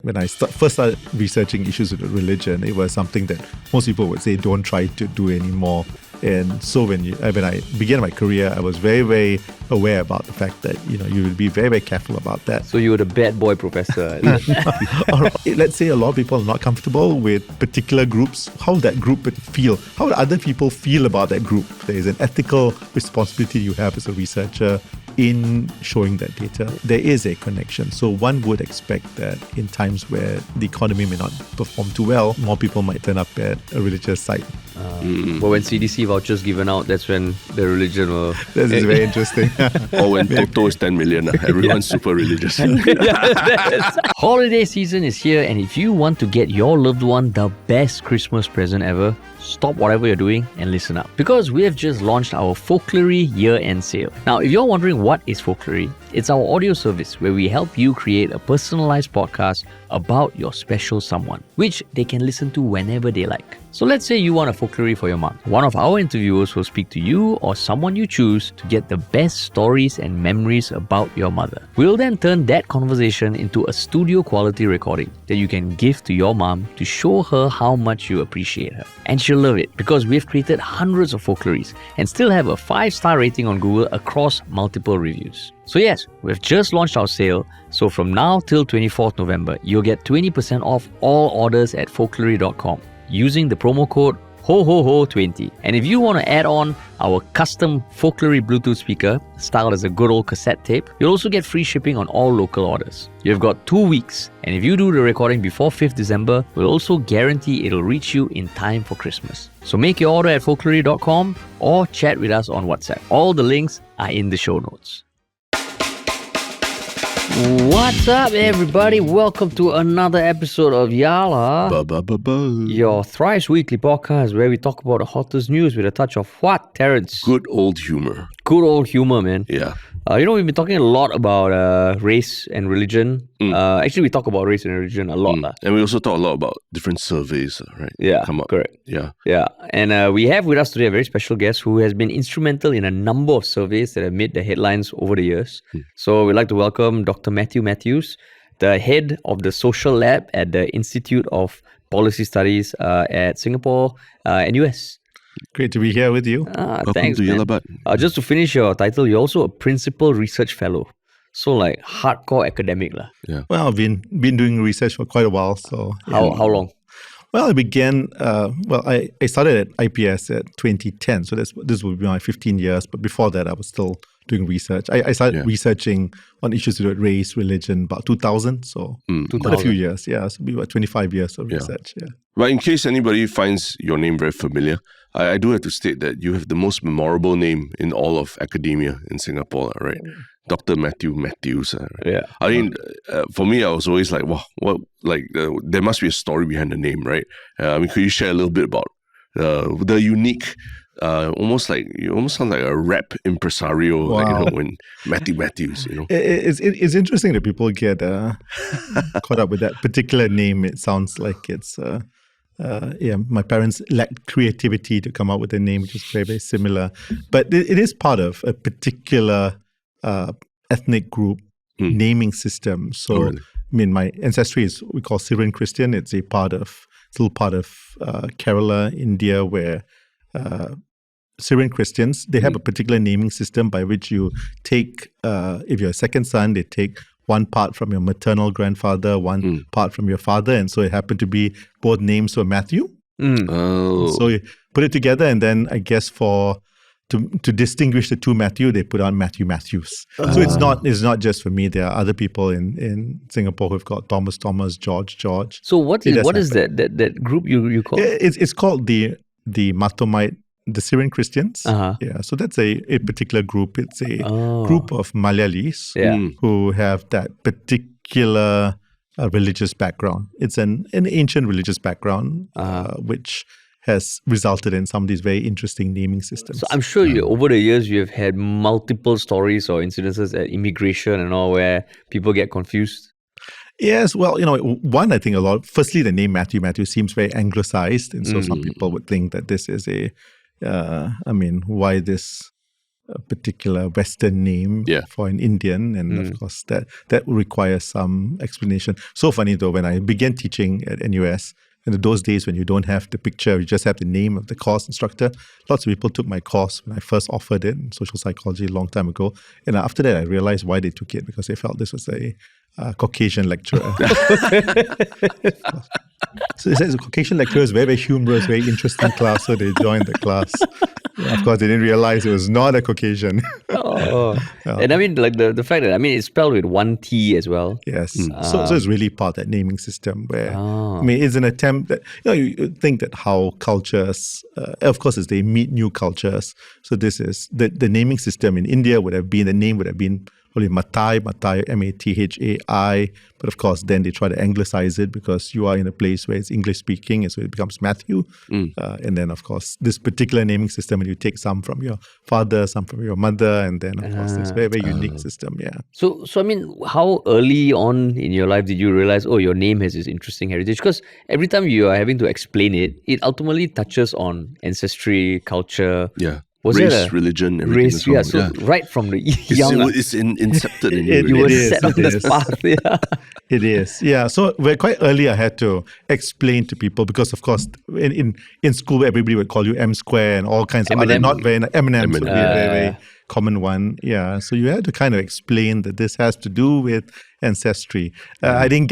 When I first started researching issues with religion, it was something that most people would say don't try to do anymore. And so when I began my career, I was very, very aware about the fact that you would be very, very careful about that. So you were the bad boy professor. Let's say a lot of people are not comfortable with particular groups. How would that group feel? How would other people feel about that group? There is an ethical responsibility you have as a researcher in showing that data. There is a connection. So one would expect that in times where the economy may not perform too well, more people might turn up at a religious site. But when CDC vouchers given out, that's when the religion will... This is very interesting. Or when Toto is 10 million, everyone's super religious. Holiday season is here, and if you want to get your loved one the best Christmas present ever, stop whatever you're doing and listen up. Because we have just launched our Folklory year-end sale. Now, if you're wondering what is Folklory, it's our audio service where we help you create a personalized podcast about your special someone, which they can listen to whenever they like. So let's say you want a folklore for your mom. One of our interviewers will speak to you or someone you choose to get the best stories and memories about your mother. We'll then turn that conversation into a studio quality recording that you can give to your mom to show her how much you appreciate her. And she'll love it because we've created hundreds of folklories and still have a 5-star rating on Google across multiple reviews. So yes, we've just launched our sale. So from now till 24th November, you'll get 20% off all orders at folklory.com using the promo code 𝗤𝗄𝗄20. And if you want to add on our custom Folklory Bluetooth speaker, styled as a good old cassette tape, you'll also get free shipping on all local orders. You've got 2 weeks, and if you do the recording before 5th December, we'll also guarantee it'll reach you in time for Christmas. So make your order at folklory.com or chat with us on WhatsApp. All the links are in the show notes. What's up, everybody? Welcome to another episode of 𝗖𝗵𝗲𝗏, your thrice weekly podcast where we talk about the hottest news with a touch of what, Terence? Good old humor. Good old humor, man. Yeah. We've been talking a lot about race and religion. Actually, we talk about race and religion a lot. And we also talk a lot about different surveys, right? Yeah, come up. Correct. Yeah. And we have with us today a very special guest who has been instrumental in a number of surveys that have made the headlines over the years. So we'd like to welcome Dr. Mathew Mathews, the head of the social lab at the Institute of Policy Studies at Singapore and US. Great to be here with you. Welcome Thanks, to man. 𝗖𝗵𝗲. Just to finish your title, you're also a principal research fellow. So like hardcore academic lah. Yeah. Well, I've been doing research for quite a while. So How long? Well, I began. I started at IPS at 2010. So this will be my 15 years. But before that, I was still doing research. I started researching on issues with race, religion, about 2000. So quite a few years. Yeah, so be about 25 years of research. Yeah. But in case anybody finds your name very familiar, I do have to state that you have the most memorable name in all of academia in Singapore, right? Dr. Mathew Mathews. Right? Yeah. I mean, for me, I was always like, wow, there must be a story behind the name, right? Could you share a little bit about the unique, you almost sound like a rap impresario, Wow. when Mathew Mathews, It's interesting that people get caught up with that particular name. It sounds like it's my parents lacked creativity to come up with a name which is very, very similar. But it is part of a particular ethnic group naming system. So, I mean, my ancestry is we call Syrian Christian. It's still part of Kerala, India, where Syrian Christians, they have a particular naming system by which you take, if you're a second son, they take one part from your maternal grandfather, one part from your father. And so it happened to be both names were Matthew. So you put it together, and then I guess to distinguish the two Matthew, they put on Mathew Mathews. So it's not just for me. There are other people in Singapore who've got Thomas, George. So what is that group you call? It's called the Mathomite, the Syrian Christians. Yeah, so that's a particular group. It's a group of Malayalis who have that particular religious background. It's an ancient religious background, which has resulted in some of these very interesting naming systems. So I'm sure over the years you have had multiple stories or incidences at immigration and all where people get confused. Yes, well, one, I think firstly, the name Mathew Mathews seems very anglicized. And so some people would think that this is why this a particular Western name for an Indian, and of course that requires some explanation. So funny though, when I began teaching at NUS, in those days when you don't have the picture, you just have the name of the course instructor. Lots of people took my course when I first offered it in social psychology a long time ago. And after that, I realized why they took it, because they felt this was a Caucasian lecturer. So it says a Caucasian lecturer is very, very humorous, very interesting class, so they joined the class. Yeah, of course, they didn't realize it was not a Caucasian. And I mean, like the fact that, I mean, it's spelled with one T as well. Yes. So it's really part of that naming system where, I mean, it's an attempt that, you think that how cultures, of course, as they meet new cultures. So this is, the naming system in India the name would have been probably Mathai, M-A-T-H-A-I. But of course, then they try to anglicize it because you are in a place where it's English speaking, and so it becomes Mathew. And then, of course, this particular naming system, and you take some from your father, some from your mother, and then, of course, this very, very unique system. Yeah. So I mean, how early on in your life did you realize, oh, your name has this interesting heritage? Because every time you are having to explain it, it ultimately touches on ancestry, culture. Yeah. Was race, religion, everything. Race, right from the young. It's incepted in you. You were set on this path. Yeah. It is. Yeah. So quite early I had to explain to people, because of course in school everybody would call you M square and all kinds of other not very M&Ms would be a very, very common one. Yeah. So you had to kind of explain that this has to do with ancestry. I didn't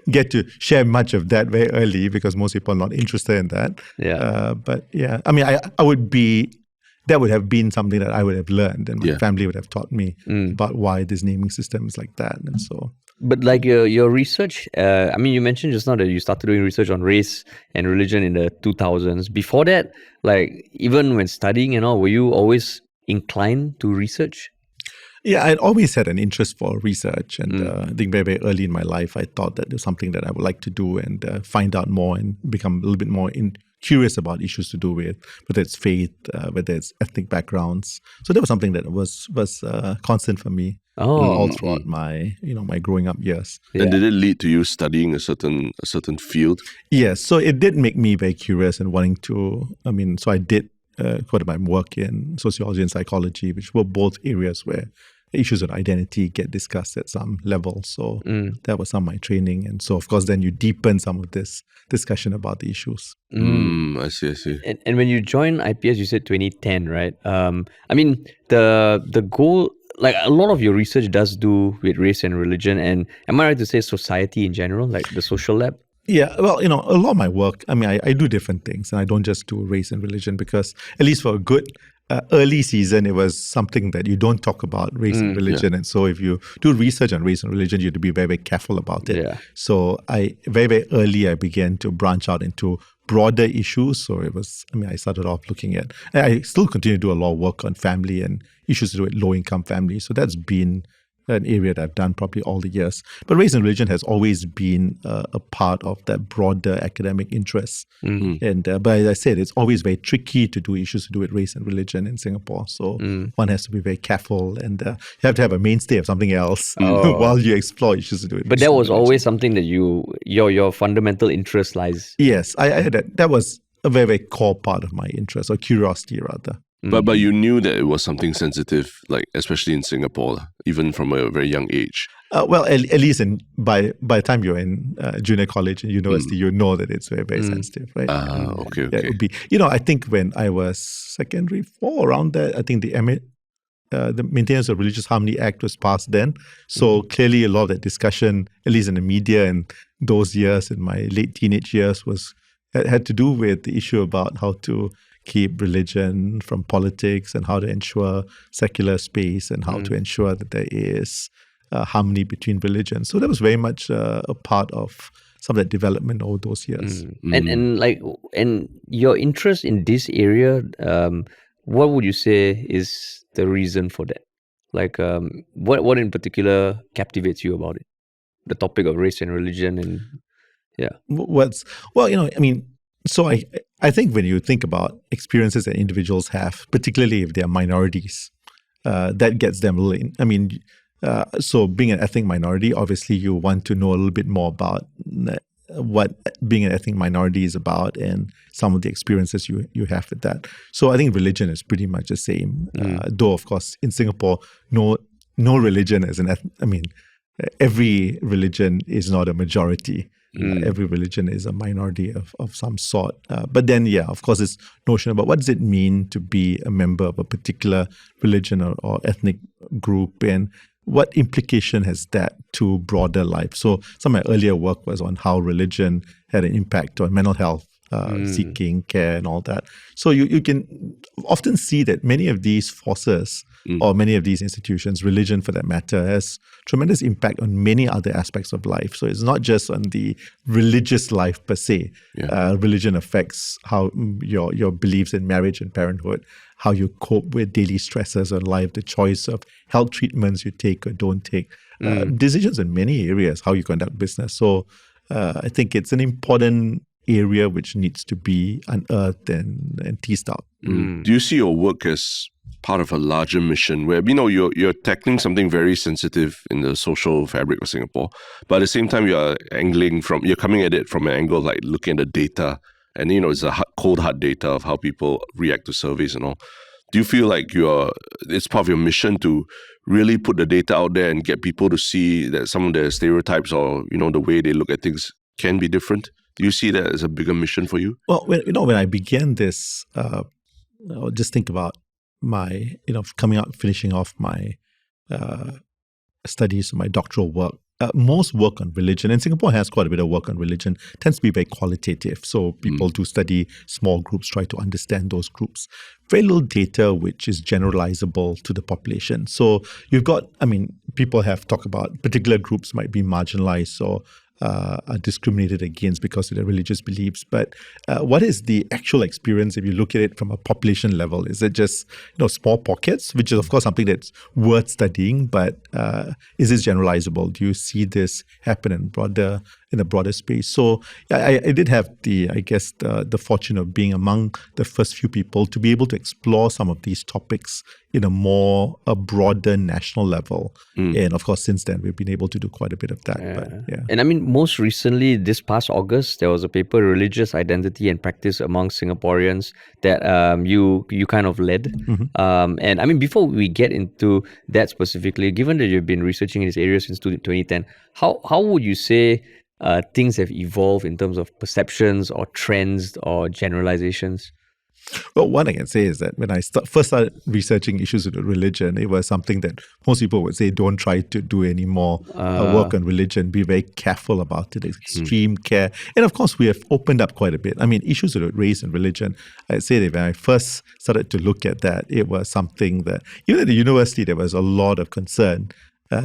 get to share much of that very early because most people are not interested in that. Yeah. But yeah, I mean, I would be. That would have been something that I would have learned, and my family would have taught me about why this naming system is like that, and so. But like your research, I mean, you mentioned just now that you started doing research on race and religion in the 2000s. Before that, like even when studying and all, were you always inclined to research? Yeah, I'd always had an interest for research, and I think very, very early in my life, I thought that there's something that I would like to do and find out more and become a little bit more curious about issues to do with, whether it's faith, whether it's ethnic backgrounds. So that was something that was constant for me all throughout my my growing up years. And did it lead to you studying a certain field? Yes, so it did make me very curious and wanting to. I mean, so I did quite a bit of my work in sociology and psychology, which were both areas where issues of identity get discussed at some level. So that was some of my training. And so, of course, then you deepen some of this discussion about the issues. I see. And when you joined IPS, you said 2010, right? I mean, the goal, like a lot of your research does do with race and religion. And am I right to say society in general, like the social lab? Yeah, well, a lot of my work, I mean, I do different things, and I don't just do race and religion, because at least for a good early season, it was something that you don't talk about, race and religion. And so if you do research on race and religion, you have to be very, very careful about it. Yeah. So very, very early, I began to branch out into broader issues. So it was, I mean, I started off looking at, and I still continue to do a lot of work on family and issues to do with low-income families. So that's been an area that I've done probably all the years. But race and religion has always been a part of that broader academic interest. And but as I said, it's always very tricky to do issues to do with race and religion in Singapore. So one has to be very careful, and you have to have a mainstay of something else while you explore issues to do with. But that was always something that your fundamental interest lies. Yes, I had that was a very, very core part of my interest, or curiosity rather. But you knew that it was something sensitive, like especially in Singapore, even from a very young age. Well, at least by the time you're in junior college and university, you know that it's very, very sensitive, right? Okay. Yeah, it would be, I think when I was secondary 4, around that, I think the Maintenance of Religious Harmony Act was passed then. So clearly a lot of that discussion, at least in the media in those years, in my late teenage years, had to do with the issue about how to keep religion from politics and how to ensure secular space and how to ensure that there is harmony between religions. So that was very much a part of some of that development over those years. And your interest in this area, what would you say is the reason for that? Like, what in particular captivates you about it? The topic of race and religion, and So I think when you think about experiences that individuals have, particularly if they're minorities, that gets them a little so being an ethnic minority, obviously you want to know a little bit more about what being an ethnic minority is about and some of the experiences you have with that. So I think religion is pretty much the same. Though, of course, in Singapore, no religion is every religion is not a majority. Every religion is a minority of some sort. But then, of course, this notion about what does it mean to be a member of a particular religion or ethnic group, and what implication has that to broader life? So some of my earlier work was on how religion had an impact on mental health, seeking care and all that. So you can often see that many of these forces or many of these institutions, religion for that matter, has tremendous impact on many other aspects of life. So it's not just on the religious life per se. Religion affects how your beliefs in marriage and parenthood, how you cope with daily stresses on life, the choice of health treatments you take or don't take, decisions in many areas, how you conduct business. So I think it's an important area which needs to be unearthed and teased out. Do you see your work as part of a larger mission where, you're tackling something very sensitive in the social fabric of Singapore, but at the same time you're coming at it from an angle like looking at the data, and it's a cold hard data of how people react to surveys and all. Do you feel like it's part of your mission to really put the data out there and get people to see that some of the stereotypes or the way they look at things can be different? Do you see that as a bigger mission for you? Well, when I began this, just think about my, finishing off my studies, my doctoral work. Most work on religion, and Singapore has quite a bit of work on religion, tends to be very qualitative. So people do study small groups, try to understand those groups. Very little data which is generalizable to the population. So you've got, people have talked about particular groups might be marginalized or are discriminated against because of their religious beliefs. But what is the actual experience if you look at it from a population level? Is it just small pockets, which is of course something that's worth studying, but is this generalizable? Do you see this happen in a broader space? So I did have the fortune of being among the first few people to be able to explore some of these topics in a broader national level. And of course, since then, we've been able to do quite a bit of that. And most recently, this past August, there was a paper, Religious Identity and Practice Among Singaporeans, that you kind of led. And before we get into that specifically, given that you've been researching in this area since 2010, how would you say things have evolved in terms of perceptions or trends or generalizations? Well, one I can say is that when I first started researching issues with religion, it was something that most people would say, don't try to do any more work on religion. Be very careful about it. Extreme care. And of course, we have opened up quite a bit. Issues with race and religion, I'd say that when I first started to look at that, it was something that, even at the university, there was a lot of concern.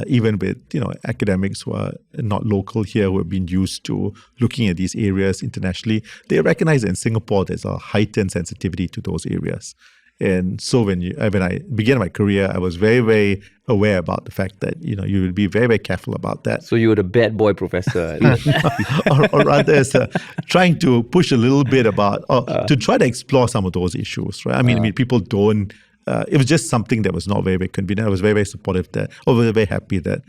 Even with academics who are not local here, who have been used to looking at these areas internationally, they recognize that in Singapore there's a heightened sensitivity to those areas. And so when I began my career, I was very, very aware about the fact that you will be very, very careful about that. So you were the bad boy professor, or rather, trying to push a little bit about to try to explore some of those issues, right? People don't. It was just something that was not very, very convenient. I was very, very supportive very happy that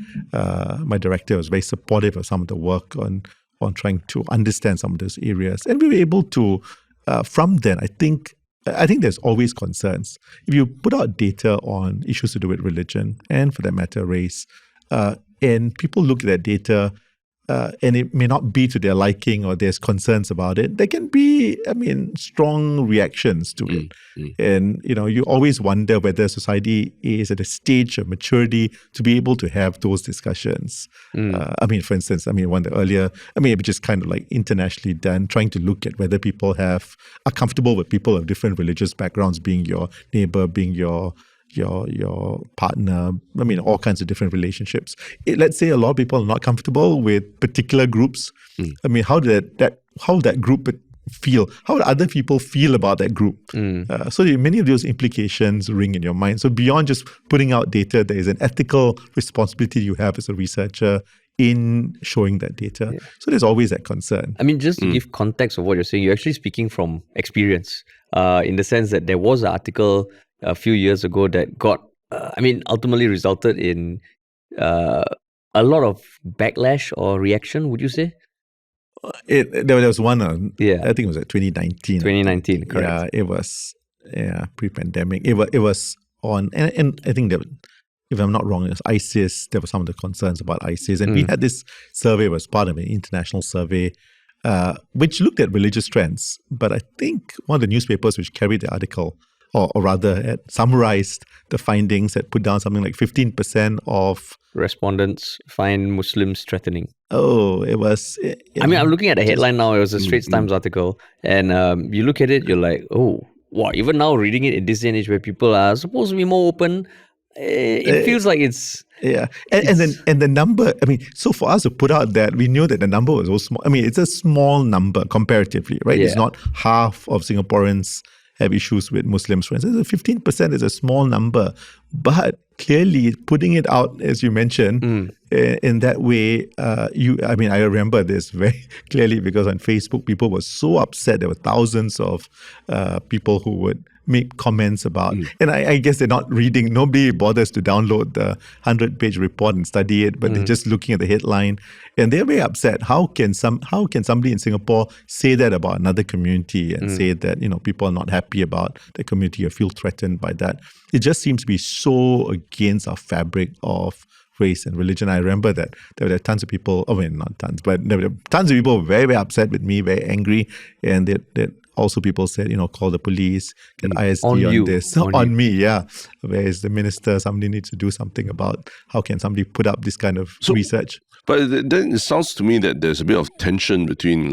my director was very supportive of some of the work on trying to understand some of those areas. And we were able to, from then, I think there's always concerns. If you put out data on issues to do with religion and for that matter, race, and people look at that data, and it may not be to their liking or there's concerns about it, there can be, strong reactions to it. And, you always wonder whether society is at a stage of maturity to be able to have those discussions. For instance, one of the earlier, it was just kind of like internationally done, trying to look at whether people are comfortable with people of different religious backgrounds being your neighbor, being your partner, all kinds of different relationships. Let's say a lot of people are not comfortable with particular groups. How would that group feel? How would other people feel about that group? So many of those implications ring in your mind. So beyond just putting out data, there is an ethical responsibility you have as a researcher in showing that data. So there's always that concern. Just to give context of what you're saying, you're actually speaking from experience, in the sense that there was an article a few years ago that got, ultimately resulted in a lot of backlash or reaction, would you say? There was one, I Yeah. think it was 2019. 2019, correct. Yeah, it was pre-pandemic. It was on, and I think that, if I'm not wrong, it was ISIS. There were some of the concerns about ISIS. And we had this survey, was part of an international survey, which looked at religious trends. But I think one of the newspapers which carried the article, or rather had summarized the findings, had put down something like 15% of respondents find Muslims threatening. Oh, it was... I mean, I'm looking at the headline now. It was a Straits Times article. And you look at it, you're like, oh, wow, even now reading it in this day and age where people are supposed to be more open, it feels like it's... Yeah. And the number, I mean, so for us to put out that, we knew that the number was so small. I mean, it's a small number comparatively, right? Yeah. It's not half of Singaporeans have issues with Muslims, for instance. 15% is a small number. But clearly putting it out, as you mentioned, in that way, I remember this very clearly because on Facebook, people were so upset. There were thousands of people who would make comments about, and I guess they're not reading. Nobody bothers to download the 100-page report and study it, but they're just looking at the headline, and they're very upset. How can somebody in Singapore say that about another community and say that people are not happy about the community or feel threatened by that? It just seems to be so against our fabric of race and religion. I remember that there were tons of people, not tons, but there were tons of people very, very upset with me, very angry, and that also people said, call the police, get ISD on this. On me, yeah. Where is the minister? Somebody needs to do something about how can somebody put up this kind of research. But then it sounds to me that there's a bit of tension between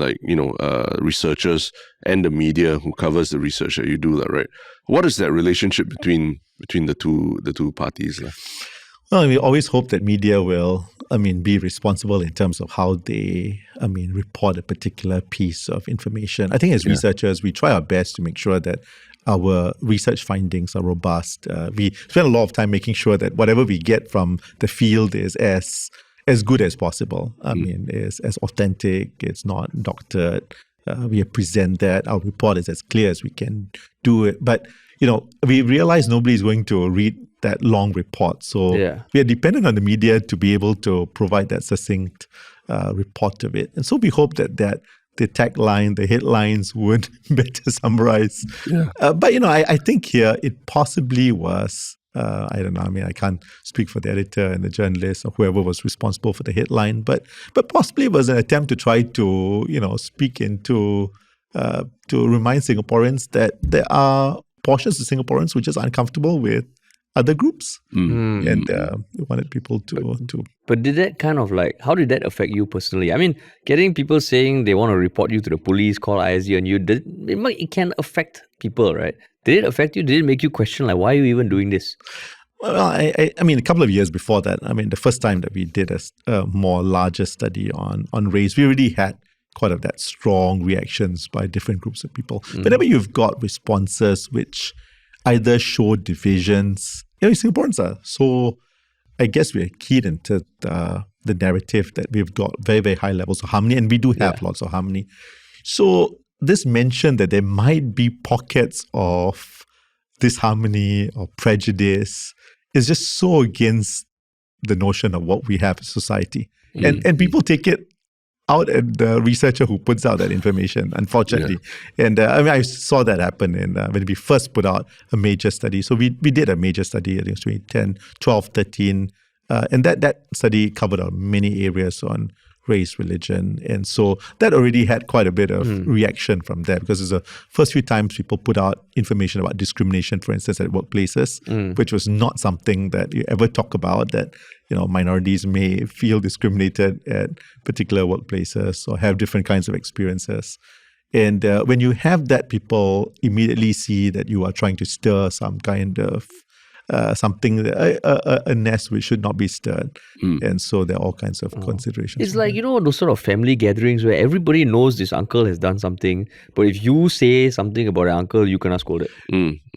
researchers and the media who covers the research that you do, that right? What is that relationship between the two parties? Well, we always hope that media will, be responsible in terms of how they, report a particular piece of information. I think as researchers, we try our best to make sure that our research findings are robust. We spend a lot of time making sure that whatever we get from the field is as good as possible. Is as authentic. It's not doctored. We present that. Our report is as clear as we can do it. But we realize nobody's going to read that long report. So we are dependent on the media to be able to provide that succinct report of it. And so we hope that the tagline, the headlines would better summarize. Yeah. But I think here it possibly was, I don't know, I can't speak for the editor and the journalist or whoever was responsible for the headline, but possibly it was an attempt to try to, speak into, to remind Singaporeans that there are portions of Singaporeans which are uncomfortable with other groups, and we wanted people to. But did that kind of how did that affect you personally? Getting people saying they want to report you to the police, call ISD on you, it can affect people, right? Did it affect you? Did it make you question, why are you even doing this? Well, a couple of years before that, the first time that we did a more larger study on race, we already had quite of that strong reactions by different groups of people. Whenever you've got responses which either show divisions, Singaporeans are so, I guess we're keyed into the narrative that we've got very, very high levels of harmony, and we do have lots of harmony. So this mention that there might be pockets of disharmony or prejudice is just so against the notion of what we have as society. And people take it out at the researcher who puts out that information, unfortunately. Yeah. And I saw that happen when we first put out a major study. So we did a major study, I think it was 2010, 12, 13. And that study covered many areas on race, religion. And so that already had quite a bit of reaction from there, because it's the first few times people put out information about discrimination, for instance, at workplaces, which was not something that you ever talk about, that minorities may feel discriminated at particular workplaces or have different kinds of experiences. And when you have that, people immediately see that you are trying to stir some kind of something, a nest which should not be stirred. And so there are all kinds of considerations. It's like, those sort of family gatherings where everybody knows this uncle has done something, but if you say something about an uncle, you cannot scold it.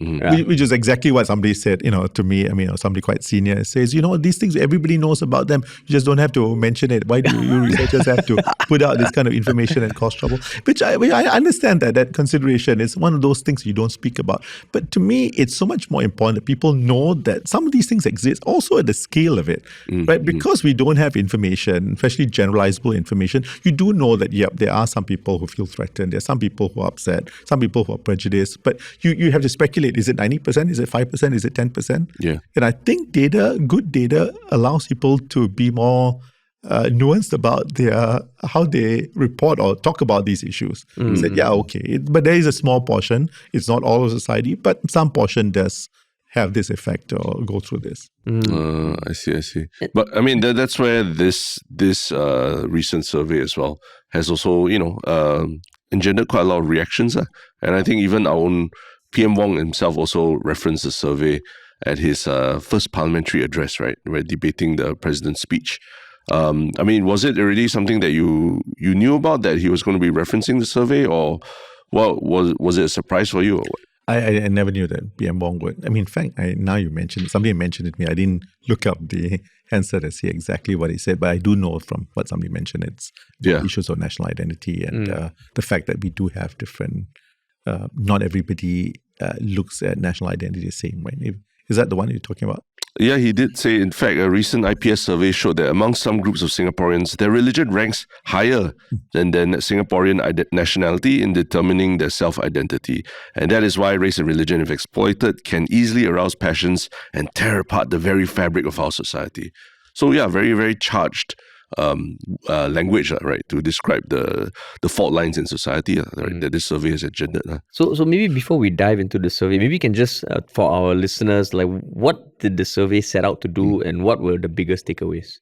Right? Which is exactly what somebody said, to me, somebody quite senior says, these things, everybody knows about them. You just don't have to mention it. Why do you researchers have to put out this kind of information and cause trouble? Which I understand that consideration is one of those things you don't speak about. But to me, it's so much more important that people know know that some of these things exist also at the scale of it, right? Because we don't have information, especially generalizable information, you do know that, yep, there are some people who feel threatened, there are some people who are upset, some people who are prejudiced, but you have to speculate, is it 90%, is it 5%, is it 10%? Yeah. And I think good data allows people to be more nuanced about how they report or talk about these issues. Said, yeah, okay, but there is a small portion. It's not all of society, but some portion does have this effect or go through this. I see. But I mean, that's where this recent survey as well has also, engendered quite a lot of reactions. And I think even our own PM Wong himself also referenced the survey at his first parliamentary address, right, where debating the president's speech. I mean, was it already something that you knew about, that he was going to be referencing the survey, or was it a surprise for you? Or what? I never knew that PM Wong would. I mean, in fact, now you mentioned it, somebody mentioned it to me. I didn't look up the answer to see exactly what he said, but I do know from what somebody mentioned, it's the issues of national identity and the fact that we do have different, not everybody looks at national identity the same way. Is that the one you're talking about? Yeah, he did say, in fact, a recent IPS survey showed that among some groups of Singaporeans, their religion ranks higher than their Singaporean nationality in determining their self-identity. And that is why race and religion, if exploited, can easily arouse passions and tear apart the very fabric of our society. So yeah, very, very charged language, right, to describe the fault lines in society, right, that this survey has engendered. So maybe before we dive into the survey, maybe you can just, for our listeners, like, what did the survey set out to do and what were the biggest takeaways?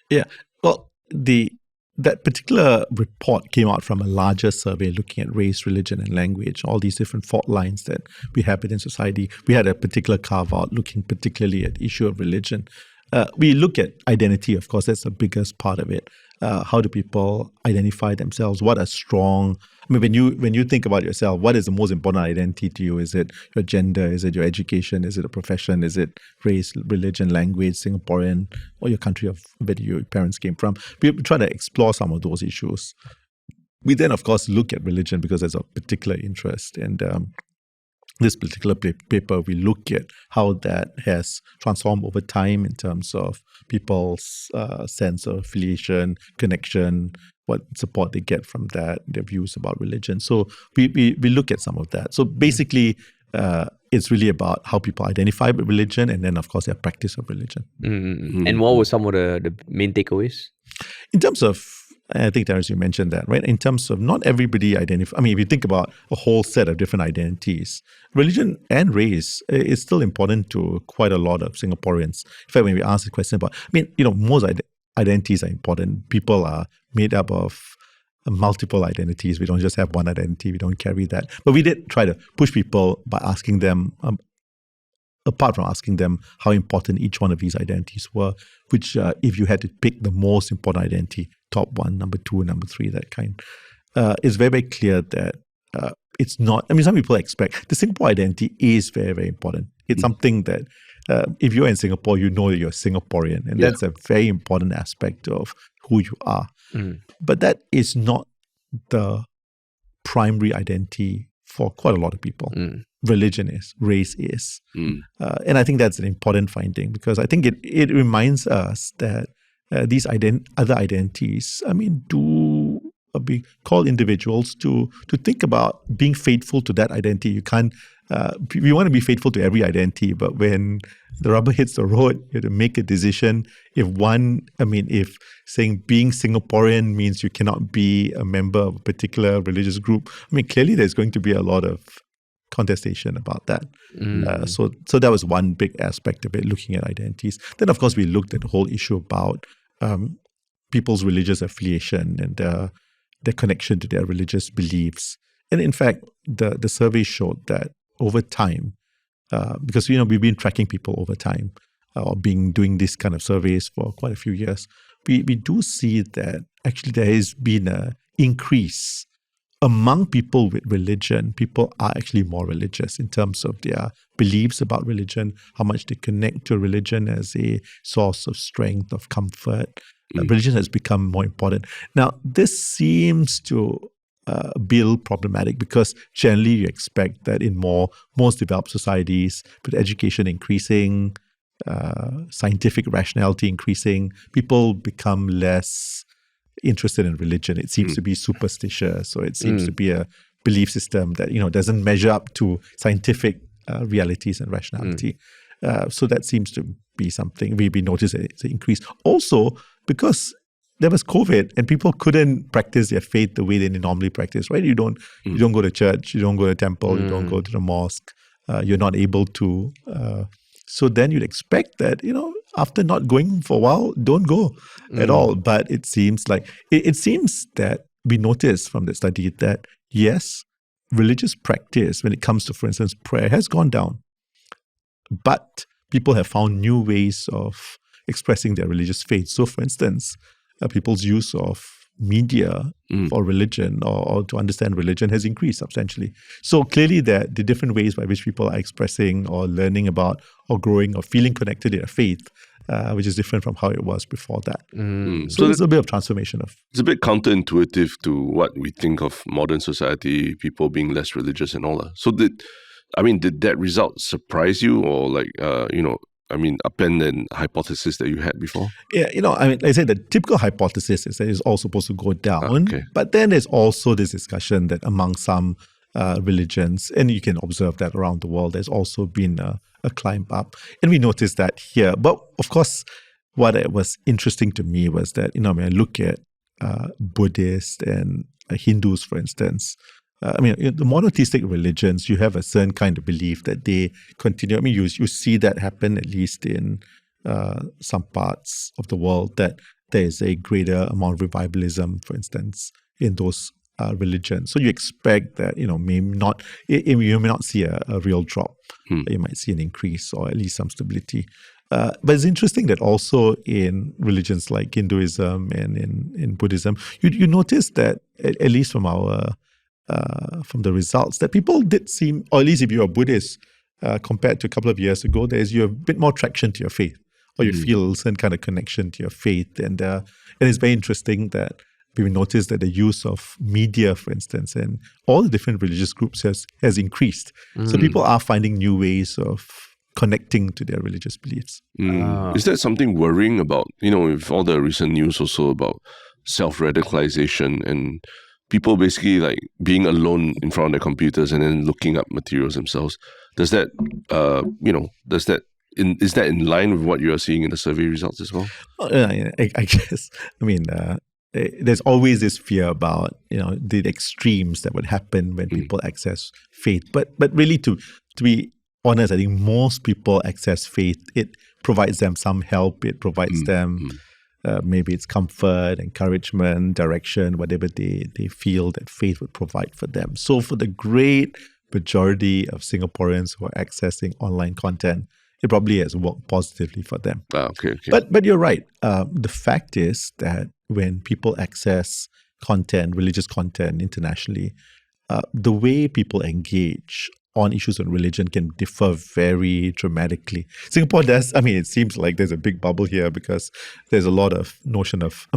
Yeah, well, that particular report came out from a larger survey looking at race, religion, and language, all these different fault lines that we have within society. We had a particular carve-out looking particularly at the issue of religion. We look at identity, of course, that's the biggest part of it. How do people identify themselves? What are strong? I mean, when you think about yourself, what is the most important identity to you? Is it your gender? Is it your education? Is it a profession? Is it race, religion, language, Singaporean, or your country of where your parents came from? We try to explore some of those issues. We then, of course, look at religion because there's a particular interest. And this particular paper, we look at how that has transformed over time in terms of people's sense of affiliation, connection, what support they get from that, their views about religion. So we look at some of that. So basically, it's really about how people identify with religion and then, of course, their practice of religion. And what were some of the main takeaways? In terms of, I think, Terence, you mentioned that, right? In terms of not everybody identify. I mean, if you think about a whole set of different identities, religion and race is still important to quite a lot of Singaporeans. In fact, when we ask the question about, most identities are important. People are made up of multiple identities. We don't just have one identity. We don't carry that. But we did try to push people by asking them, apart from asking them how important each one of these identities were, which if you had to pick the most important identity, top one, number two, number three, that kind, it's very, very clear that it's not, some people expect, the Singapore identity is very, very important. It's something that if you're in Singapore, you know that you're Singaporean, and that's a very important aspect of who you are. But that is not the primary identity for quite a lot of people. Religion is, race is. And I think that's an important finding because I think it reminds us that these other identities, do be called individuals to think about being faithful to that identity. You can't, we want to be faithful to every identity, but when the rubber hits the road, you have to make a decision. If saying being Singaporean means you cannot be a member of a particular religious group, clearly there's going to be a lot of contestation about that. So that was one big aspect of it, looking at identities. Then, of course, we looked at the whole issue about people's religious affiliation and their connection to their religious beliefs. And in fact, the survey showed that over time, because we've been tracking people over time, or doing this kind of surveys for quite a few years, we do see that actually there has been an increase among people with religion. People are actually more religious in terms of their beliefs about religion, how much they connect to religion as a source of strength, of comfort. Religion has become more important. Now, this seems to be a little problematic because generally you expect that in most developed societies, with education increasing, scientific rationality increasing, people become less interested in religion. It seems to be superstitious, or it seems to be a belief system that doesn't measure up to scientific realities and rationality. So that seems to be something we notice it's an increase. Also, because there was COVID and people couldn't practice their faith the way they normally practice, right? You don't go to church, you don't go to temple, you don't go to the mosque, you're not able to. So then you'd expect that, after not going for a while, don't go at all. But it seems like, it seems that we noticed from the study that, yes, religious practice, when it comes to, for instance, prayer, has gone down. But people have found new ways of expressing their religious faith. So, for instance, people's use of media for religion or to understand religion has increased substantially. So clearly the different ways by which people are expressing or learning about or growing or feeling connected to their faith, which is different from how it was before that. So there's a bit of transformation. It's a bit counterintuitive to what we think of modern society, people being less religious and all that. So did that result surprise you, or upend an hypothesis that you had before? Yeah, I say the typical hypothesis is that it's all supposed to go down. But then there's also this discussion that among some religions, and you can observe that around the world, there's also been a climb up. And we noticed that here. But of course, what was interesting to me was that, when I look at Buddhists and Hindus, for instance, the monotheistic religions, you have a certain kind of belief that they continue. You see that happen at least in some parts of the world, that there is a greater amount of revivalism, for instance, in those religions. So you expect that, you may not see a real drop. You might see an increase or at least some stability. But it's interesting that also in religions like Hinduism and in Buddhism, you notice that, at least from the results, that people did seem, or at least if you're a Buddhist, compared to a couple of years ago, you have a bit more traction to your faith, or you feel some kind of connection to your faith. And it's very interesting that we noticed that the use of media, for instance, and all the different religious groups has increased. So people are finding new ways of connecting to their religious beliefs. Is that something worrying about, with all the recent news also about self-radicalization and people basically like being alone in front of their computers and then looking up materials themselves? Is that in line with what you are seeing in the survey results as well? I guess. There's always this fear about the extremes that would happen when people access faith. But really, to be honest, I think most people access faith. It provides them some help. It provides them. Maybe it's comfort, encouragement, direction, whatever they feel that faith would provide for them. So for the great majority of Singaporeans who are accessing online content, it probably has worked positively for them. Okay. But you're right. The fact is that when people access content, religious content internationally, the way people engage on issues of religion can differ very dramatically. Singapore does, it seems like there's a big bubble here because there's a lot of notion of,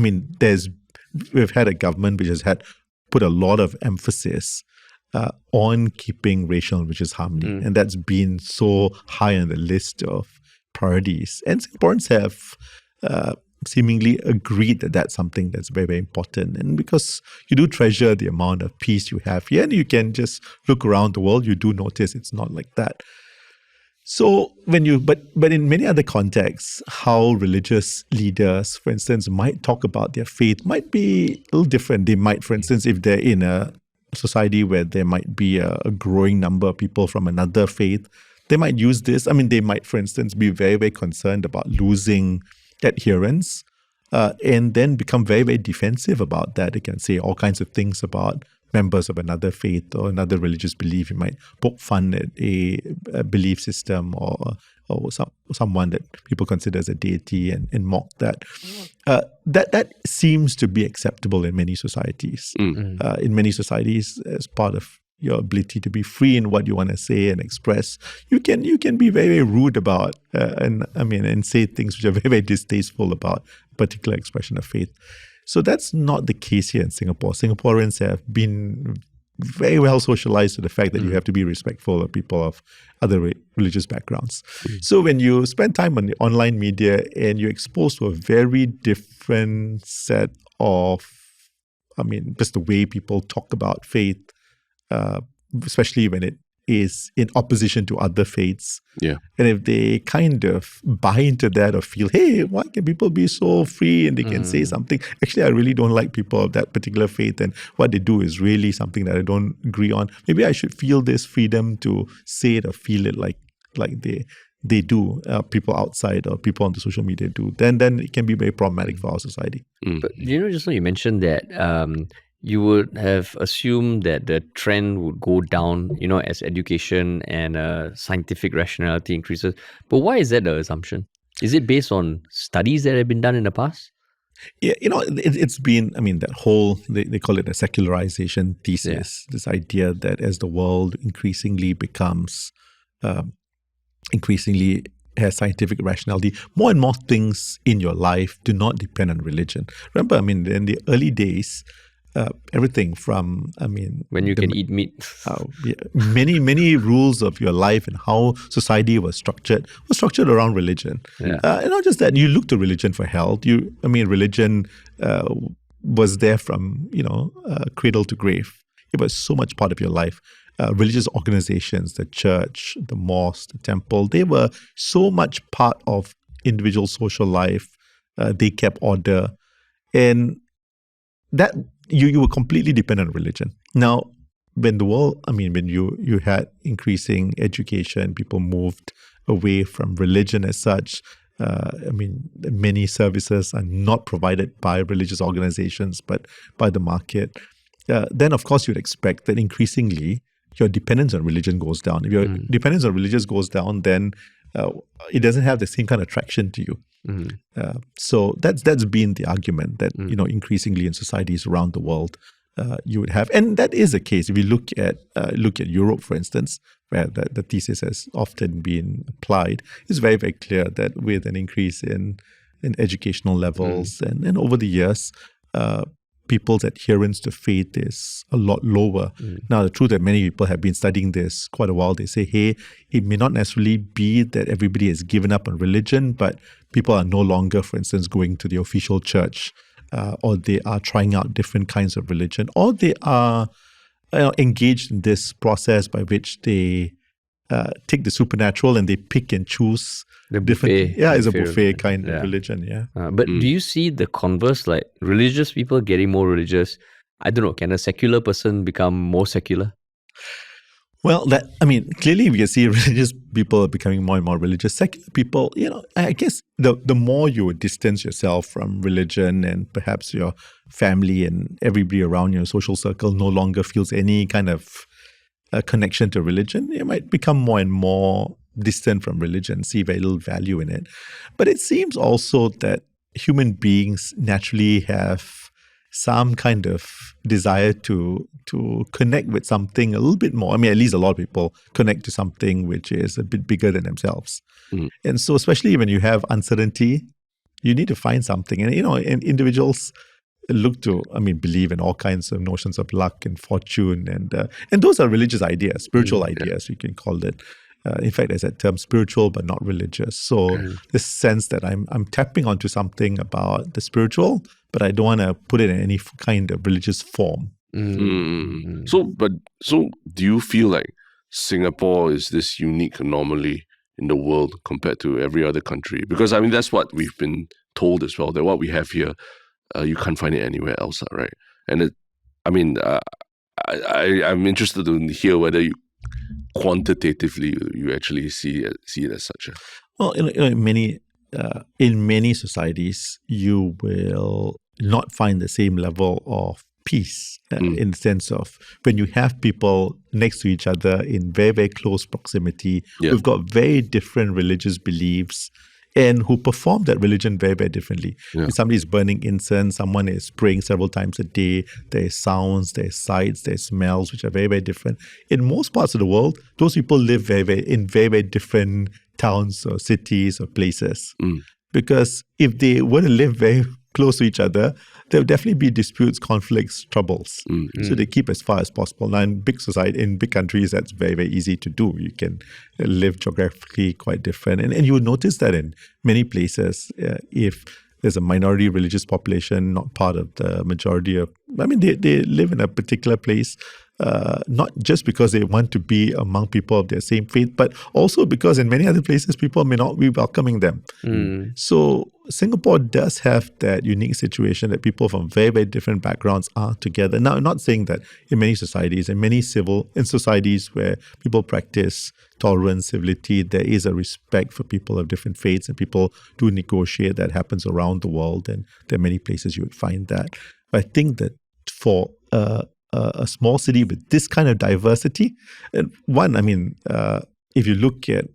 we've had a government which has put a lot of emphasis on keeping racial and religious harmony. And that's been so high on the list of priorities. And Singaporeans have seemingly agreed that that's something that's very, very important. And because you do treasure the amount of peace you have here, and you can just look around the world, you do notice it's not like that. So but in many other contexts, how religious leaders, for instance, might talk about their faith might be a little different. They might, for instance, if they're in a society where there might be a growing number of people from another faith, they might use this. They might, for instance, be very, very concerned about losing adherents and then become very, very defensive about that. They can say all kinds of things about members of another faith or another religious belief. You might poke fun at a belief system or someone that people consider as a deity and mock that. That seems to be acceptable in many societies. In many societies, as part of your ability to be free in what you want to say and express, you can be very, very rude about and say things which are very, very distasteful about a particular expression of faith. So that's not the case here in Singapore. Singaporeans have been very well socialized to the fact that you have to be respectful of people of other religious backgrounds. So when you spend time on the online media and you're exposed to a very different set of, just the way people talk about faith, especially when it is in opposition to other faiths. Yeah. And if they kind of buy into that or feel, hey, why can people be so free and they can say something? Actually, I really don't like people of that particular faith, and what they do is really something that I don't agree on. Maybe I should feel this freedom to say it or feel it like they do, people outside or people on the social media do. Then it can be very problematic for our society. But just now you mentioned that you would have assumed that the trend would go down, as education and scientific rationality increases. But why is that the assumption? Is it based on studies that have been done in the past? Yeah, it's been, that whole, they call it a secularization thesis, this idea that as the world increasingly becomes, increasingly has scientific rationality, more and more things in your life do not depend on religion. Remember, in the early days, everything from, when you can eat meat. Many rules of your life and how society was structured around religion. Yeah. And not just that, you look to religion for health. Religion was there from, cradle to grave. It was so much part of your life. Religious organizations, the church, the mosque, the temple, they were so much part of individual social life. They kept order. And that you were completely dependent on religion. Now, when the world, when you had increasing education, people moved away from religion as such. Many services are not provided by religious organizations, but by the market. Then, of course, you'd expect that increasingly your dependence on religion goes down. If your dependence on religion goes down, then it doesn't have the same kind of attraction to you. So that's been the argument that increasingly in societies around the world you would have, and that is the case. If you look at Europe, for instance, where the thesis has often been applied, it's very, very clear that with an increase in educational levels and over the years, people's adherence to faith is a lot lower. Now, the truth that many people have been studying this quite a while, they say, hey, it may not necessarily be that everybody has given up on religion, but people are no longer, for instance, going to the official church, or they are trying out different kinds of religion, or they are engaged in this process by which they take the supernatural and they pick and choose the different. buffet. It's a buffet kind of religion. But do you see the converse, like religious people getting more religious? I don't know. Can a secular person become more secular? Well, clearly we can see religious people are becoming more and more religious. Secular people, I guess the more you distance yourself from religion and perhaps your family and everybody around your social circle no longer feels any kind of connection to religion, you might become more and more distant from religion, see very little value in it. But it seems also that human beings naturally have some kind of desire to connect with something a little bit more. at least a lot of people connect to something which is a bit bigger than themselves. And so especially when you have uncertainty, you need to find something. And, and individuals look to, believe in all kinds of notions of luck and fortune. And those are religious ideas, spiritual ideas, you can call it. In fact, there's that term, spiritual but not religious. So this sense that I'm tapping onto something about the spiritual, but I don't want to put it in any kind of religious form. So do you feel like Singapore is this unique anomaly in the world compared to every other country? Because that's what we've been told as well, that what we have here, you can't find it anywhere else, right? And I'm interested to hear whether you quantitatively you actually see it as such. Well, in many societies, you will not find the same level of peace in the sense of when you have people next to each other in very, very close proximity who've got very different religious beliefs and who perform that religion very, very differently. If somebody is burning incense, someone is praying several times a day, there is sounds, there is sights, there is smells, which are very, very different. In most parts of the world, those people live in very, very different towns or cities or places. Because if they were to live very close to each other, there will definitely be disputes, conflicts, troubles. So they keep as far as possible. Now, in big society, in big countries, that's very, very easy to do. You can live geographically quite different. And you will notice that in many places, if there's a minority religious population, not part of the majority of, they live in a particular place, not just because they want to be among people of their same faith, but also because in many other places, people may not be welcoming them. So Singapore does have that unique situation that people from very, very different backgrounds are together. Now, I'm not saying that in many societies, in societies where people practice tolerance, civility, there is a respect for people of different faiths, and people do negotiate. That happens around the world, and there are many places you would find that. But I think that for a small city with this kind of diversity, and if you look at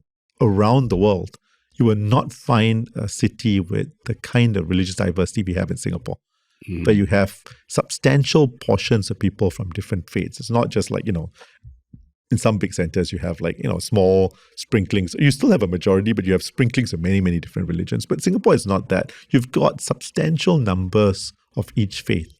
around the world, you will not find a city with the kind of religious diversity we have in Singapore. But you have substantial portions of people from different faiths. It's not just like, in some big centers, you have small sprinklings. You still have a majority, but you have sprinklings of many, many different religions. But Singapore is not that. You've got substantial numbers of each faith.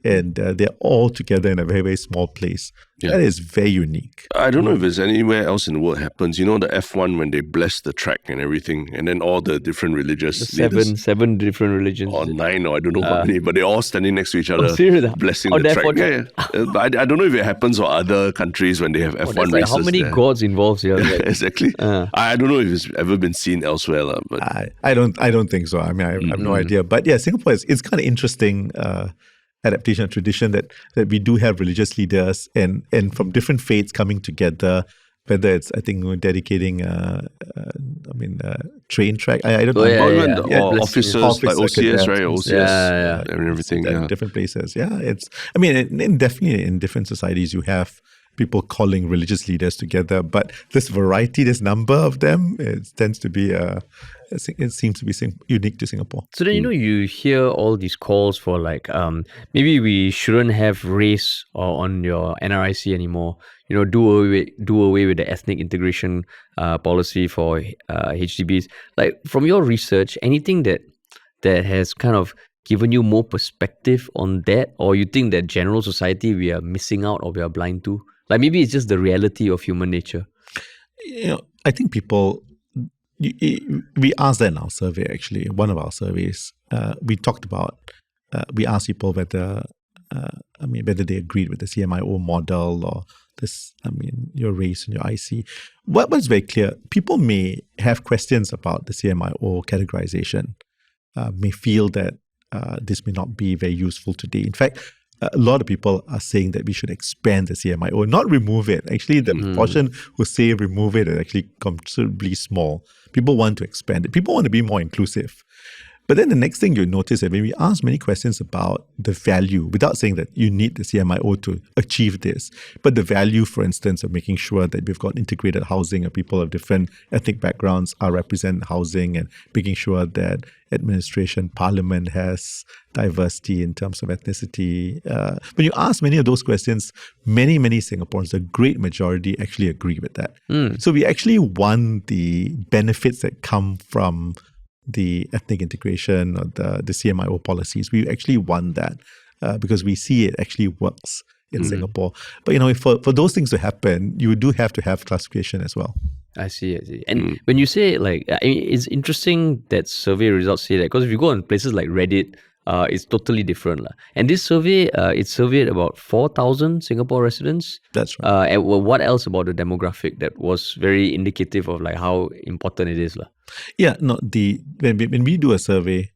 And they're all together in a very, very small place. Yeah. That is very unique. I don't know if there's anywhere else in the world happens. The F1 when they bless the track and everything, and then all the different religious leaders, seven different religions, or 9, or I don't know how many, but they're all standing next to each other, blessing the track. I don't know if it happens or other countries when they have F1 races. How many gods involved here? Exactly. I don't know if it's ever been seen elsewhere, but I don't think so. I have no idea. But yeah, Singapore it's kind of interesting. Adaptation of tradition that we do have religious leaders and from different faiths coming together, whether it's, I think, dedicating train track. I don't know. Or officers like OCS, right? OCS and everything. Different places. Yeah, it's, definitely in different societies you have people calling religious leaders together, but this variety, this number of them, it tends to be it seems to be unique to Singapore. So then, you hear all these calls for maybe we shouldn't have race on your NRIC anymore. Do away with the ethnic integration policy for HDBs. From your research, anything that has kind of given you more perspective on that, or you think that general society we are missing out or we are blind to? Maybe it's just the reality of human nature. I think people, we asked that in our survey, actually, one of our surveys. We talked about, we asked people whether they agreed with the CMIO model or this, your race and your IC. What was very clear, people may have questions about the CMIO categorization, may feel that this may not be very useful today. In fact, a lot of people are saying that we should expand the CMIO, not remove it. Actually, the portion who say remove it is actually considerably small. People want to expand it. People want to be more inclusive. But then the next thing you notice is when we ask many questions about the value, without saying that you need the CMIO to achieve this, but the value, for instance, of making sure that we've got integrated housing and people of different ethnic backgrounds are represented in housing, and making sure that administration, parliament has diversity in terms of ethnicity. When you ask many of those questions, many Singaporeans, the great majority, actually agree with that. So we actually won the benefits that come from the ethnic integration or the CMIO policies. We actually won that because we see it actually works in Singapore. But for those things to happen, you do have to have classification as well. I see. And when you say it's interesting that survey results say that, because if you go on places like Reddit, it's totally different. And this survey, it surveyed about 4,000 Singapore residents. That's right. And what else about the demographic that was very indicative of how important it is? Yeah, no. When we do a survey,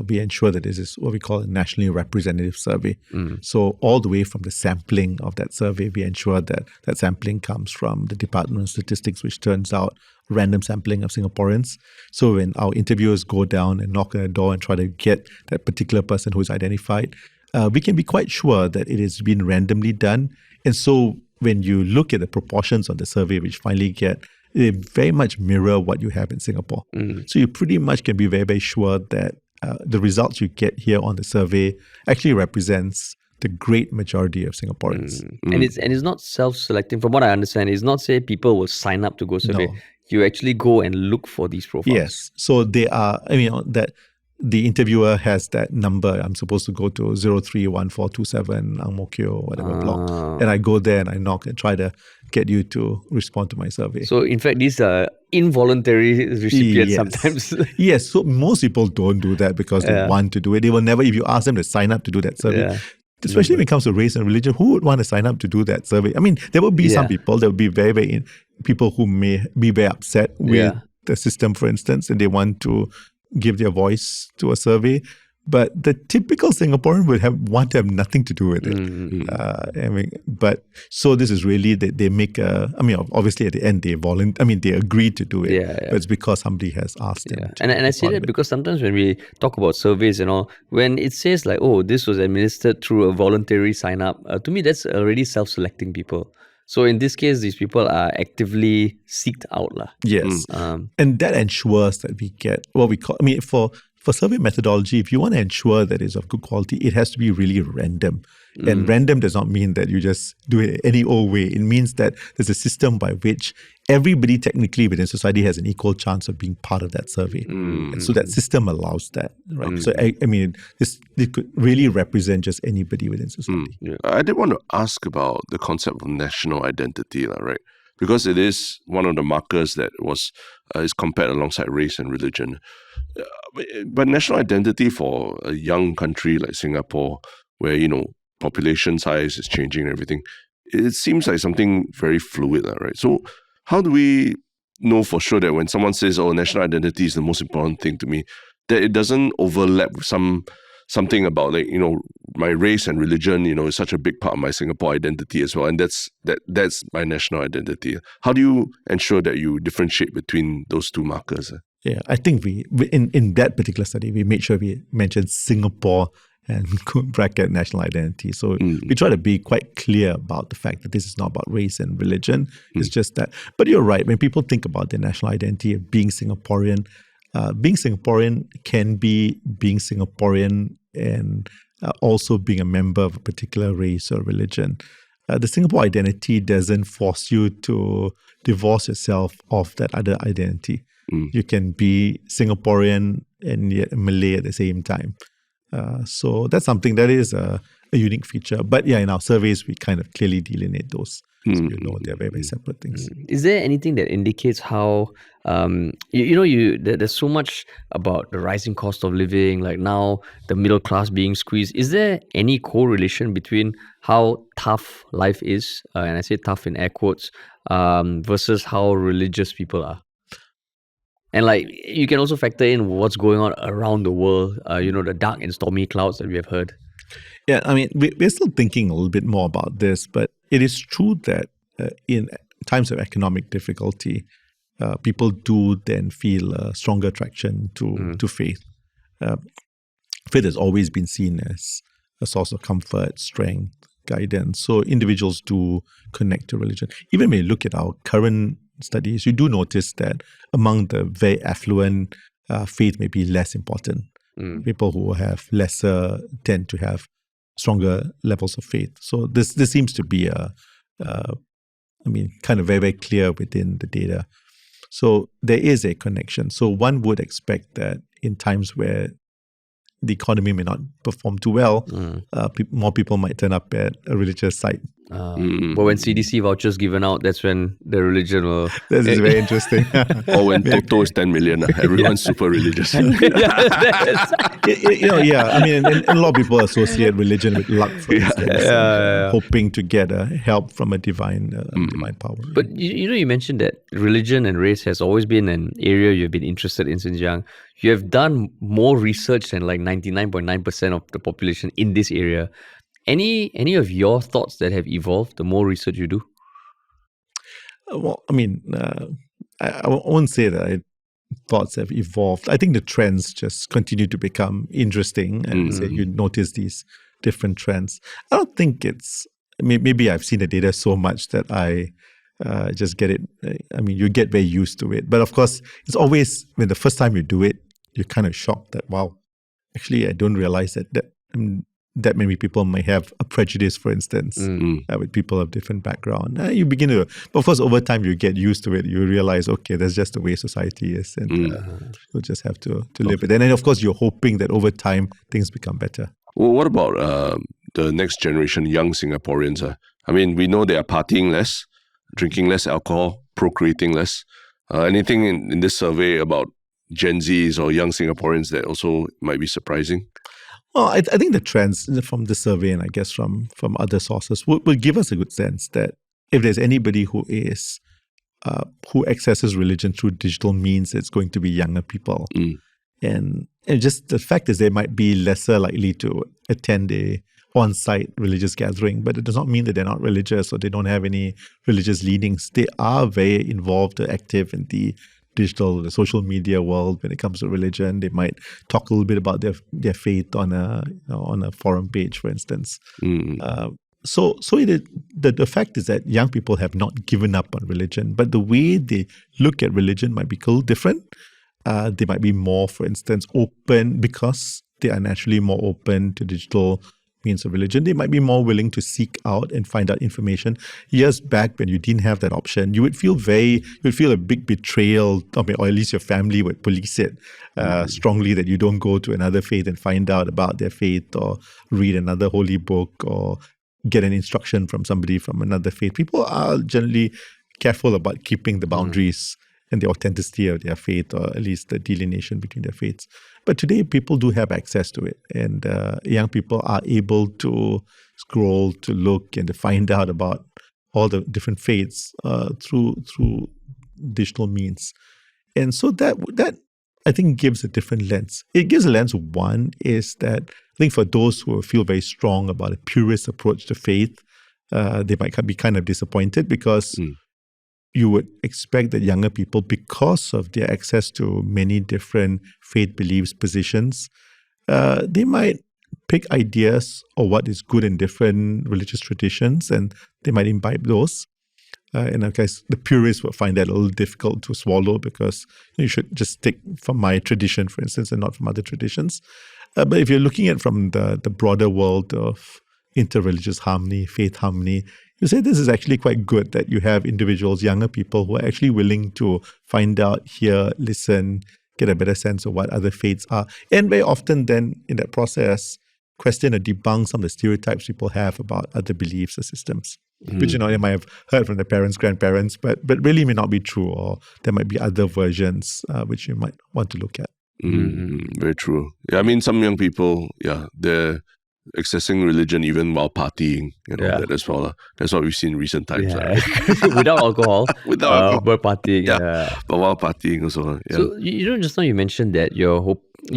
we ensure that this is what we call a nationally representative survey. So all the way from the sampling of that survey, we ensure that sampling comes from the Department of Statistics, which turns out random sampling of Singaporeans. So when our interviewers go down and knock on the door and try to get that particular person who is identified, we can be quite sure that it has been randomly done. And so when you look at the proportions on the survey, which finally get, they very much mirror what you have in Singapore. So you pretty much can be very, very sure that the results you get here on the survey actually represents the great majority of Singaporeans. And it's not self-selecting. From what I understand, it's not say people will sign up to go survey. No. You actually go and look for these profiles. Yes. So they are, that the interviewer has that number. I'm supposed to go to 031427 𝗲𝗲𝗀𝗍𝗓, whatever block. And I go there and I knock and try to get you to respond to my survey. So in fact, these are involuntary recipients sometimes. Yes, so most people don't do that because they want to do it. They will never, if you ask them to sign up to do that survey, especially when it comes to race and religion, who would want to sign up to do that survey? I mean, there will be some people, there will be very people who may be very upset with the system, for instance, and they want to give their voice to a survey. But the typical Singaporean would want to have nothing to do with it. I mean, but so this is really that they make obviously at the end they agreed to do it. But it's because somebody has asked them. And I say that because sometimes when we talk about surveys and all, when it says like, oh, this was administered through a voluntary sign up, to me that's already self-selecting people. So in this case, these people are actively seeked out. Yes. And that ensures that we get what we call, for survey methodology, if you want to ensure that it's of good quality, it has to be really random. And random does not mean that you just do it any old way. It means that there's a system by which everybody technically within society has an equal chance of being part of that survey. And so that system allows that, right? So, this could really represent just anybody within society. I did want to ask about the concept of national identity, right? Because it is one of the markers that is compared alongside race and religion. But national identity for a young country like Singapore, where, population size is changing and everything, it seems like something very fluid, right? So how do we know for sure that when someone says, oh, national identity is the most important thing to me, that it doesn't overlap with something about my race and religion, is such a big part of my Singapore identity as well, and that's my national identity. How do you ensure that you differentiate between those two markers? Yeah, I think we in that particular study we made sure we mentioned Singapore and bracket national identity. So we try to be quite clear about the fact that this is not about race and religion. It's just that. But you're right. When people think about their national identity of being Singaporean can be being Singaporean and also being a member of a particular race or religion. The Singapore identity doesn't force you to divorce yourself of that other identity. You can be Singaporean and yet Malay at the same time. So that's something that is a unique feature. But in our surveys, we kind of clearly delineate those. So they're very, very separate things. Is there anything that indicates how, there's so much about the rising cost of living, like now the middle class being squeezed. Is there any correlation between how tough life is, and I say tough in air quotes, versus how religious people are? And you can also factor in what's going on around the world, the dark and stormy clouds that we have heard. Yeah, we're still thinking a little bit more about this, but it is true that in times of economic difficulty, people do then feel a stronger attraction to faith. Faith has always been seen as a source of comfort, strength, guidance. So individuals do connect to religion. Even when you look at our current studies, you do notice that among the very affluent, faith may be less important. People who have lesser tend to have stronger levels of faith. So this seems to be kind of very, very clear within the data. So there is a connection. So one would expect that in times where the economy may not perform too well, more people might turn up at a religious site. But when CDC vouchers given out, that's when the religion will... This is very interesting. Or when Toto is 10 million, everyone's super religious. And a lot of people associate religion with luck, for instance, hoping to get help from a divine power. But you mentioned that religion and race has always been an area you've been interested in since young. You have done more research than 99.9% of the population in this area. Any of your thoughts that have evolved the more research you do? Well, I won't say that thoughts have evolved. I think the trends just continue to become interesting, and you notice these different trends. I don't think maybe I've seen the data so much that I just get it. You get very used to it. But of course, it's always when the first time you do it, you're kind of shocked that, wow, actually, I don't realize that that many people may have a prejudice, for instance, with people of different background. You begin to, of course, over time you get used to it. You realize, okay, that's just the way society is, and you'll just have to live with it. And then, of course, you're hoping that over time things become better. Well, what about the next generation, young Singaporeans? I mean, we know they are partying less, drinking less alcohol, procreating less. Anything in this survey about Gen Zs or young Singaporeans that also might be surprising? Well, I think the trends from the survey, and I guess from other sources, will give us a good sense that if there's anybody who accesses religion through digital means, it's going to be younger people. And just the fact is they might be lesser likely to attend a on-site religious gathering, but it does not mean that they're not religious or they don't have any religious leanings. They are very involved or active in the social media world when it comes to religion. They might talk a little bit about their faith on a forum page, for instance. So the fact is that young people have not given up on religion, but the way they look at religion might be a little different. They might be more, for instance, open because they are naturally more open to digital means of religion. They might be more willing to seek out and find out information. Years back, when you didn't have that option, you would feel a big betrayal, or at least your family would police it strongly, that you don't go to another faith and find out about their faith or read another holy book or get an instruction from somebody from another faith. People are generally careful about keeping the boundaries and the authenticity of their faith, or at least the delineation between their faiths. But today, people do have access to it, and young people are able to scroll, to look, and to find out about all the different faiths through digital means. And so that I think gives a different lens. It gives a lens. One is that I think for those who feel very strong about a purist approach to faith, they might be kind of disappointed because you would expect that younger people, because of their access to many different faith beliefs, positions, they might pick ideas or what is good in different religious traditions, and they might imbibe those. In that case, the purists would find that a little difficult to swallow because you should just take from my tradition, for instance, and not from other traditions. But if you're looking at from the broader world of interreligious harmony, faith harmony, you say this is actually quite good that you have individuals, younger people, who are actually willing to find out, hear, listen, get a better sense of what other faiths are. And very often then in that process, question or debunk some of the stereotypes people have about other beliefs or systems, which, they might have heard from their parents, grandparents, but really may not be true, or there might be other versions which you might want to look at. Very true. Yeah, I mean, some young people, they're accessing religion even while partying, that as well. That's what we've seen in recent times. Without alcohol. Without alcohol. But partying. But while partying also. Yeah. So, just now you mentioned that you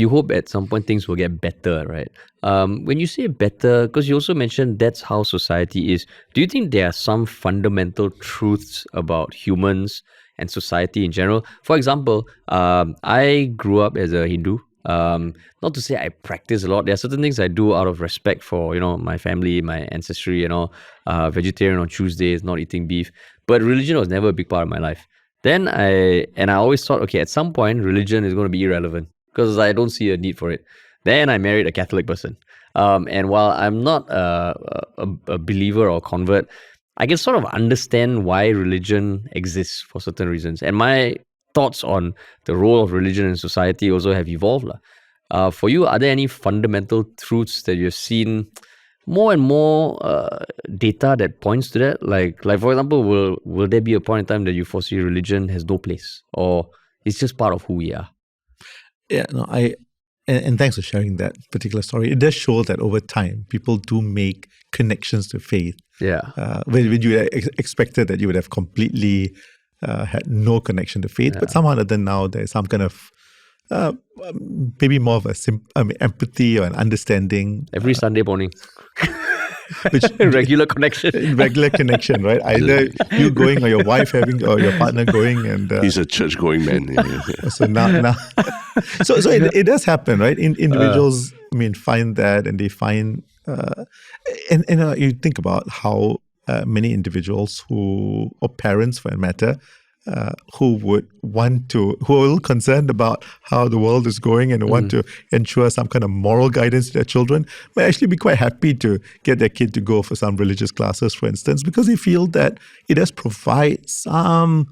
hope at some point things will get better, right? When you say better, because you also mentioned that's how society is, do you think there are some fundamental truths about humans and society in general? For example, I grew up as a Hindu. Not to say I practice a lot. There are certain things I do out of respect for, my family, my ancestry, vegetarian on Tuesdays, not eating beef. But religion was never a big part of my life. Then I always thought, okay, at some point, religion is going to be irrelevant because I don't see a need for it. Then I married a Catholic person. And while I'm not a believer or convert, I can sort of understand why religion exists for certain reasons. And my thoughts on the role of religion in society also have evolved. For you, are there any fundamental truths that you've seen more and more data that points to that? Like for example, will there be a point in time that you foresee religion has no place, or it's just part of who we are? Yeah, no, and thanks for sharing that particular story. It does show that over time, people do make connections to faith. Yeah. When you expected that you would have completely had no connection to faith, but somehow or other now there's some kind of maybe more of empathy or an understanding. Every Sunday morning. Which regular connection. Regular connection, right? Either you going or your wife having or your partner going, and he's a church-going man. So now, so it does happen, right? Individuals, find that, and they find, and you think about how many individuals or parents, for that matter, who are a little concerned about how the world is going and want to ensure some kind of moral guidance to their children, might actually be quite happy to get their kid to go for some religious classes, for instance, because they feel that it does provide some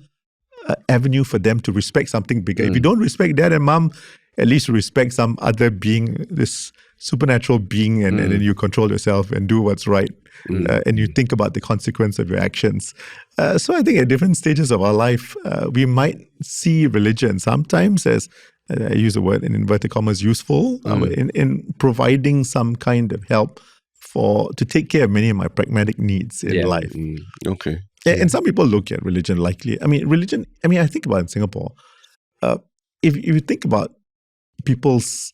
avenue for them to respect something bigger. If you don't respect dad and mom, at least respect some other being, this supernatural being, and then you control yourself and do what's right. And you think about the consequence of your actions. So I think at different stages of our life, we might see religion sometimes as, I use the word in inverted commas, useful, in providing some kind of help to take care of many of my pragmatic needs in life. Okay. And some people look at religion likely. I think about in Singapore, if you think about people's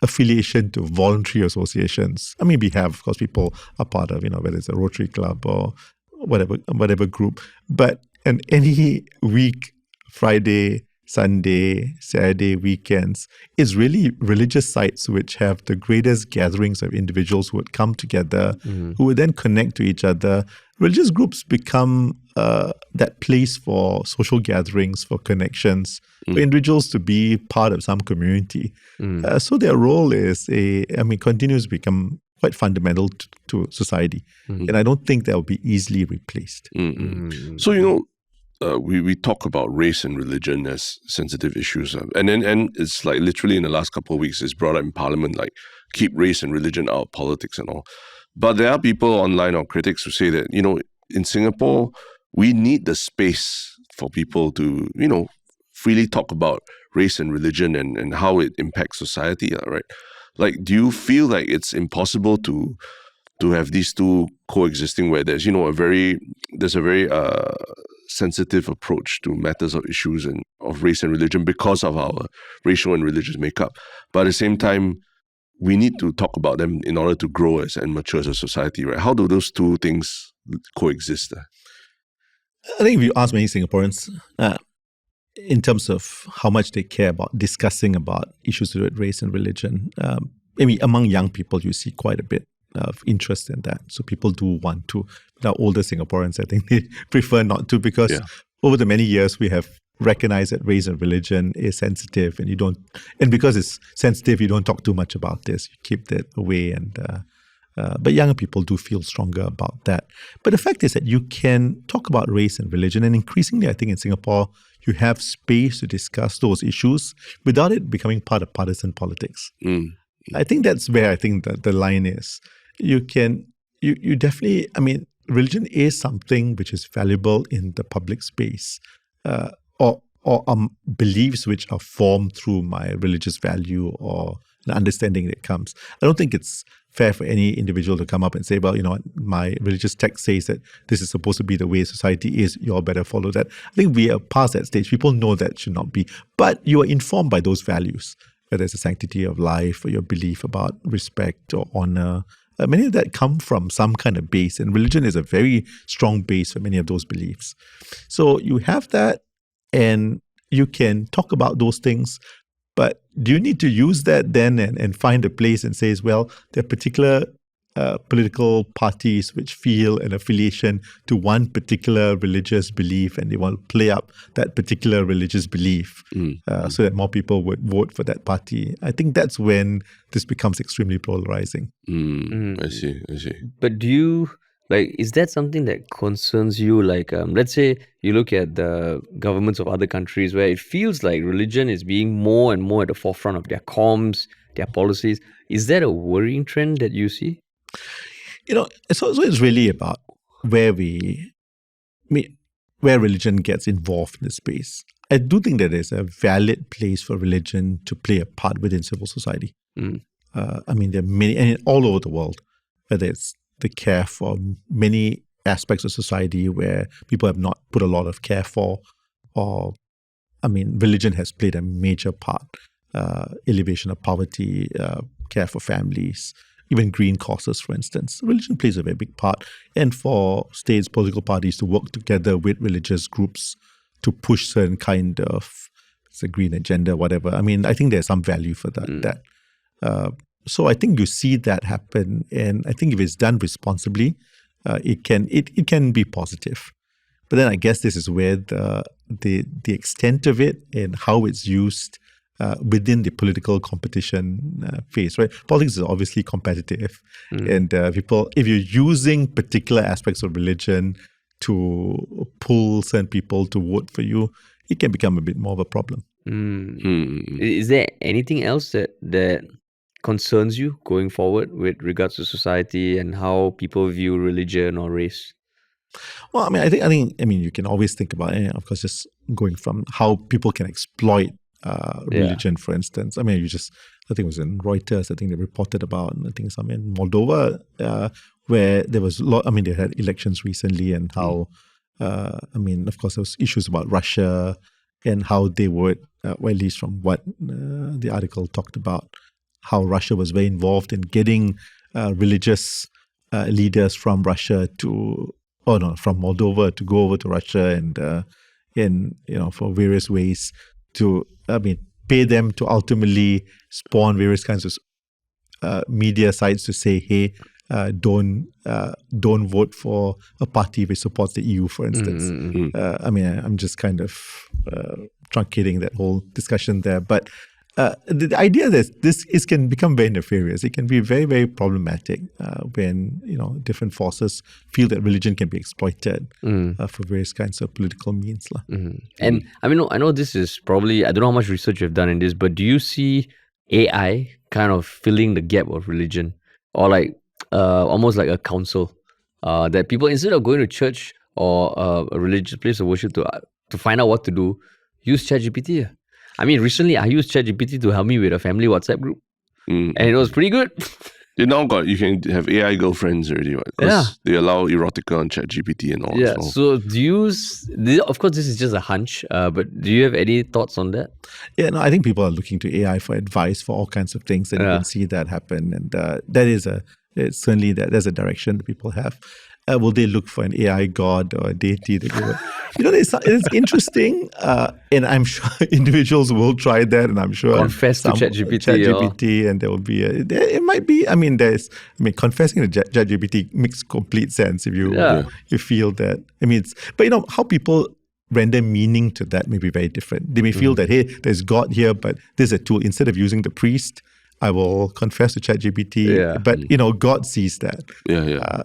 affiliation to voluntary associations. I mean, we have, of course, people are part of, whether it's a Rotary Club or whatever group. But in any week, Friday, Sunday, Saturday, weekends, is really religious sites which have the greatest gatherings of individuals who would come together, who would then connect to each other. Religious groups become that place for social gatherings, for connections, for individuals to be part of some community. So their role continues to become quite fundamental to society. And I don't think that will be easily replaced. So, we talk about race and religion as sensitive issues. And it's like literally in the last couple of weeks, it's brought up in Parliament, like keep race and religion out of politics and all. But there are people online or critics who say that, in Singapore, we need the space for people to, freely talk about race and religion and how it impacts society, right? Like, do you feel like it's impossible to have these two coexisting where there's, a very sensitive approach to matters of issues and of race and religion because of our racial and religious makeup. But at the same time, we need to talk about them in order to grow and mature as a society, right? How do those two things coexist? I think if you ask many Singaporeans in terms of how much they care about discussing about issues to do with race and religion, maybe among young people, you see quite a bit of interest in that. So people do want to. Now, older Singaporeans, I think they prefer not to, because over the many years we have recognized that race and religion is sensitive, and because it's sensitive, you don't talk too much about this. You keep that away, but younger people do feel stronger about that. But the fact is that you can talk about race and religion, and increasingly, I think in Singapore, you have space to discuss those issues without it becoming part of partisan politics. I think that's where I think the line is. You definitely, religion is something which is valuable in the public space, or beliefs which are formed through my religious value or the understanding that comes. I don't think it's fair for any individual to come up and say, well, my religious text says that this is supposed to be the way society is, you all better follow that. I think we are past that stage. People know that should not be. But you are informed by those values, whether it's the sanctity of life or your belief about respect or honor. Many of that come from some kind of base, and religion is a very strong base for many of those beliefs. So you have that, and you can talk about those things, but do you need to use that then and find a place and say, well, there are particular political parties which feel an affiliation to one particular religious belief, and they want to play up that particular religious belief so that more people would vote for that party? I think that's when this becomes extremely polarizing. I see. But do you, is that something that concerns you? Let's say you look at the governments of other countries where it feels like religion is being more and more at the forefront of their comms, their policies. Is that a worrying trend that you see? It's really about where religion gets involved in the space. I do think that there's a valid place for religion to play a part within civil society. There are many, and all over the world, whether it's the care for many aspects of society where people have not put a lot of care for, or, religion has played a major part. Alleviation of poverty, care for families, even green causes, for instance. Religion plays a very big part. And for states, political parties to work together with religious groups to push certain kind of, it's a green agenda, whatever. I think there's some value for that. So I think you see that happen. And I think if it's done responsibly, it can be positive. But then I guess this is where the extent of it and how it's used within the political competition phase, right? Politics is obviously competitive, and people, if you're using particular aspects of religion to pull certain people to vote for you, it can become a bit more of a problem. Is there anything else that concerns you going forward with regards to society and how people view religion or race? Well, I mean, you can always think about it, of course, just going from how people can exploit religion, for instance. I mean, I think it was in Reuters, I think they reported about, I think some in Moldova, where there was they had elections recently, and how, of course, there was issues about Russia and how they would, well, at least from what the article talked about, how Russia was very involved in getting religious leaders from Russia from Moldova to go over to Russia and for various ways to, pay them to ultimately spawn various kinds of media sites to say, hey, don't vote for a party which supports the EU, for instance. I'm just kind of truncating that whole discussion there. But the idea that this can become very nefarious. It can be very, very problematic when different forces feel that religion can be exploited for various kinds of political means. And I know this is probably, I don't know how much research you've done in this, but do you see AI kind of filling the gap of religion, or like almost like a council that people, instead of going to church or a religious place of worship to find out what to do, use ChatGPT? I mean, recently I used ChatGPT to help me with a family WhatsApp group, and it was pretty good. You can have AI girlfriends already, right? Because they allow erotica on ChatGPT and all. Yeah. So of course, this is just a hunch, but do you have any thoughts on that? Yeah, no, I think people are looking to AI for advice for all kinds of things, and you can see that happen. And there's a direction that people have. Will they look for an AI god or a deity? It's interesting, and I'm sure individuals will try that, and I'm sure confess to ChatGPT, and there will be it might be. Confessing to ChatGPT makes complete sense if you feel that. But how people render meaning to that may be very different. They may feel that, hey, there's God here, but there's a tool. Instead of using the priest, I will confess to ChatGPT, but God sees that.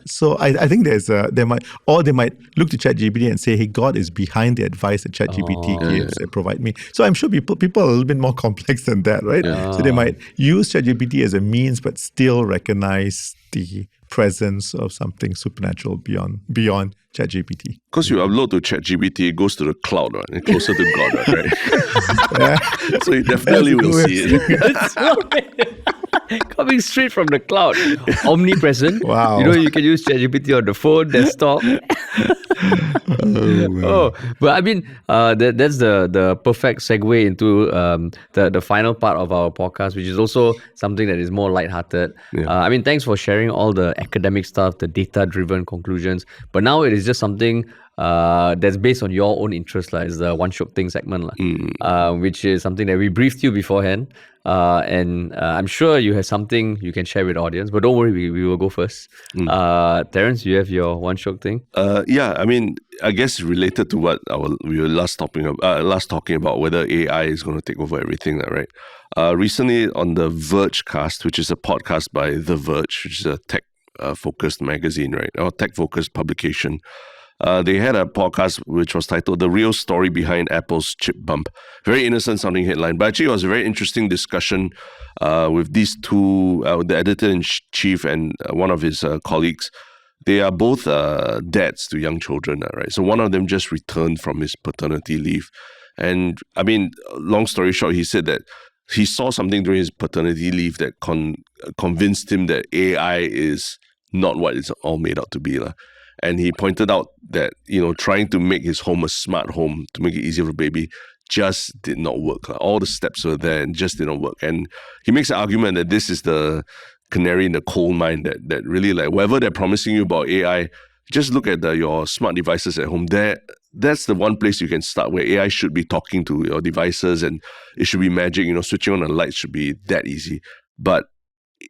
So I think they might look to ChatGPT and say, hey, God is behind the advice that ChatGPT gives and provide me. So I'm sure people are a little bit more complex than that, right? So they might use ChatGPT as a means, but still recognize the presence of something supernatural beyond ChatGPT. Because you upload to ChatGPT, it goes to the cloud, right? And closer to God, right? So you definitely will see it. Coming straight from the cloud, omnipresent. Wow! You can use ChatGPT on the phone, desktop. But that's the perfect segue into the final part of our podcast, which is also something that is more lighthearted. Thanks for sharing all the academic stuff, the data-driven conclusions. But now it is just something that's based on your own interest, it's the One Shiok Things segment, which is something that we briefed you beforehand. And I'm sure you have something you can share with the audience, but don't worry, we will go first. Terence, you have your One Shiok Thing? I guess related to what we were last talking about whether AI is going to take over everything, right? Recently on the 𝗤𝗏cast, which is a podcast by The Verge, which is a tech-focused magazine, right? Or tech-focused publication. They had a podcast which was titled The Real Story Behind Apple's Chip Bump. Very innocent sounding headline, but actually it was a very interesting discussion with these two, the editor-in-chief and one of his colleagues. They are both dads to young children, right? So one of them just returned from his paternity leave. And long story short, he said that he saw something during his paternity leave that convinced him that AI is not what it's all made out to be. And he pointed out that, trying to make his home a smart home to make it easier for baby just did not work. All the steps were there and just didn't work. And he makes an argument that this is the canary in the coal mine that really, whatever they're promising you about AI, just look at your smart devices at home. That's the one place you can start where AI should be talking to your devices and it should be magic. Switching on a light should be that easy. But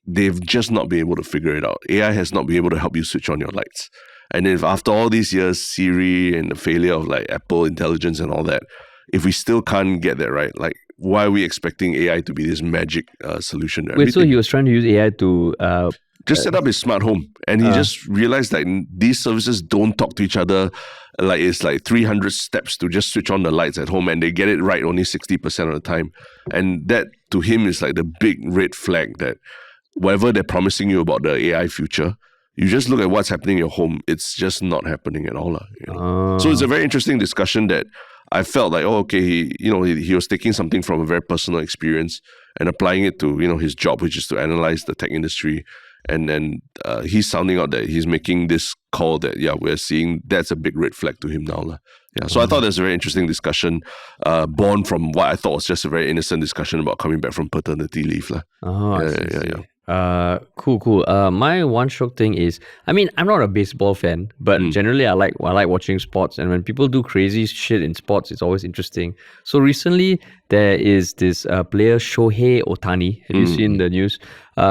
they've just not been able to figure it out. AI has not been able to help you switch on your lights. And if after all these years, Siri and the failure of like Apple intelligence and all that, if we still can't get that right, like why are we expecting AI to be this magic solution to Wait, so everything? he was trying to use AI to Just set up his smart home, and he just realized that these services don't talk to each other. Like it's like 300 steps to just switch on the lights at home, and they get it right only 60% of the time. And that to him is like the big red flag that whatever they're promising you about the AI future, you just look at what's happening in your home, it's just not happening at all. You know? So it's a very interesting discussion that I felt like, oh, okay, he was taking something from a very personal experience and applying it to, his job, which is to analyze the tech industry. And then he's sounding out that he's making this call that, we're seeing that's a big red flag to him now. Yeah. So I thought that's a very interesting discussion born from what I thought was just a very innocent discussion about coming back from paternity leave. Cool. My one shock thing is, I'm not a baseball fan, but generally I like watching sports, and when people do crazy shit in sports, it's always interesting. So recently there is this player Shohei Ohtani. Have you seen the news?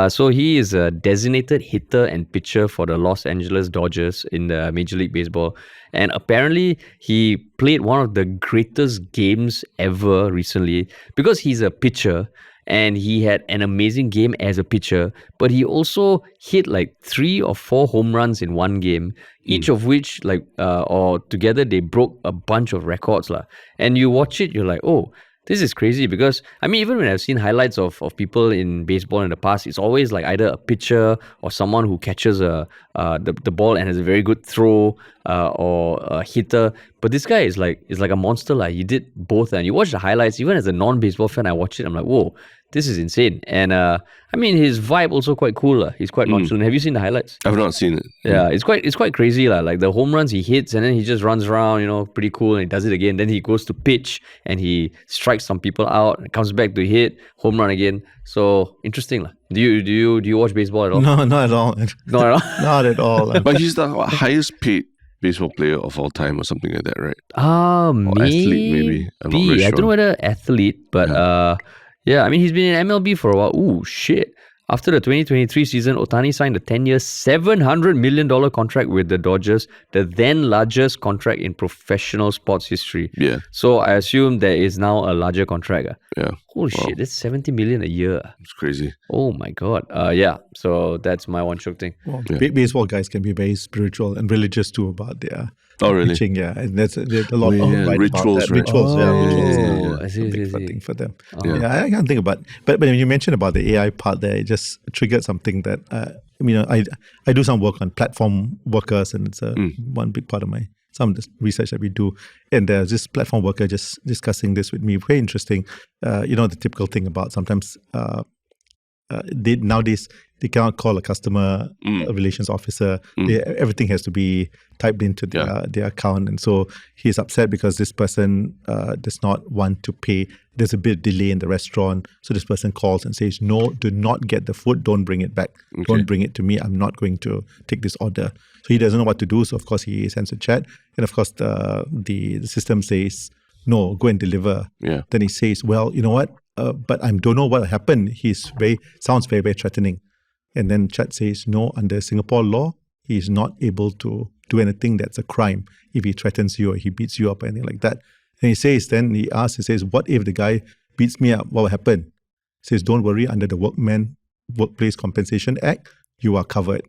So he is a designated hitter and pitcher for the Los Angeles Dodgers in the Major League Baseball, and apparently he played one of the greatest games ever recently because he's a pitcher. And he had an amazing game as a pitcher, but he also hit like 3 or 4 home runs in one game, each of which or together they broke a bunch of records. And you watch it, you're like, oh, this is crazy, because even when I've seen highlights of people in baseball in the past, it's always like either a pitcher or someone who catches the ball and has a very good throw, or a hitter. But this guy is like a monster. He did both, and you watch the highlights. Even as a non-baseball fan, I watch it. I'm like, whoa, this is insane. And his vibe also quite cool. He's quite nonchalant. Have you seen the highlights? I've not seen it. Yeah, it's quite crazy. Like the home runs he hits, and then he just runs around, pretty cool, and he does it again. Then he goes to pitch and he strikes some people out and comes back to hit, home run again. So interesting. Do you watch baseball at all? No, not at all. Not at all? Not at all. But he's the highest paid baseball player of all time or something like that, right? Maybe. Athlete, maybe. I'm not very sure. I don't know whether athlete, but he's been in MLB for a while. Ooh, shit. After the 2023 season, Ohtani signed a 10-year, $700 million contract with the Dodgers, the then largest contract in professional sports history. Yeah. So I assume there is now a larger contract. Yeah. Holy shit, that's $70 million a year. It's crazy. Oh my God. So that's my one shock thing. Well, baseball guys can be very spiritual and religious too about their pitching. Yeah, and there's a lot of rituals. Rituals. I see. Big thing for them. I can't think about. But when you mentioned about the AI part there, it just triggered something that I do some work on platform workers, and it's one big part of some of the research that we do. And there's this platform worker just discussing this with me. Very interesting. The typical thing about sometimes nowadays they cannot call a customer relations officer. Everything has to be typed into their account, and so he's upset because this person does not want to pay. There's a bit of delay in the restaurant, so this person calls and says, "No, do not get the food. Don't bring it back. Okay. Don't bring it to me. I'm not going to take this order." So he doesn't know what to do. So of course he sends a chat, and of course the system says, "No, go and deliver." Yeah. Then he says, "Well, you know what? But I don't know what happened. Sounds very, very threatening." And then chat says, "No, under Singapore law, he is not able to do anything that's a crime if he threatens you or he beats you up or anything like that." And he says, "What if the guy beats me up? What will happen?" He says, "Don't worry, under the Workplace Compensation Act, you are covered."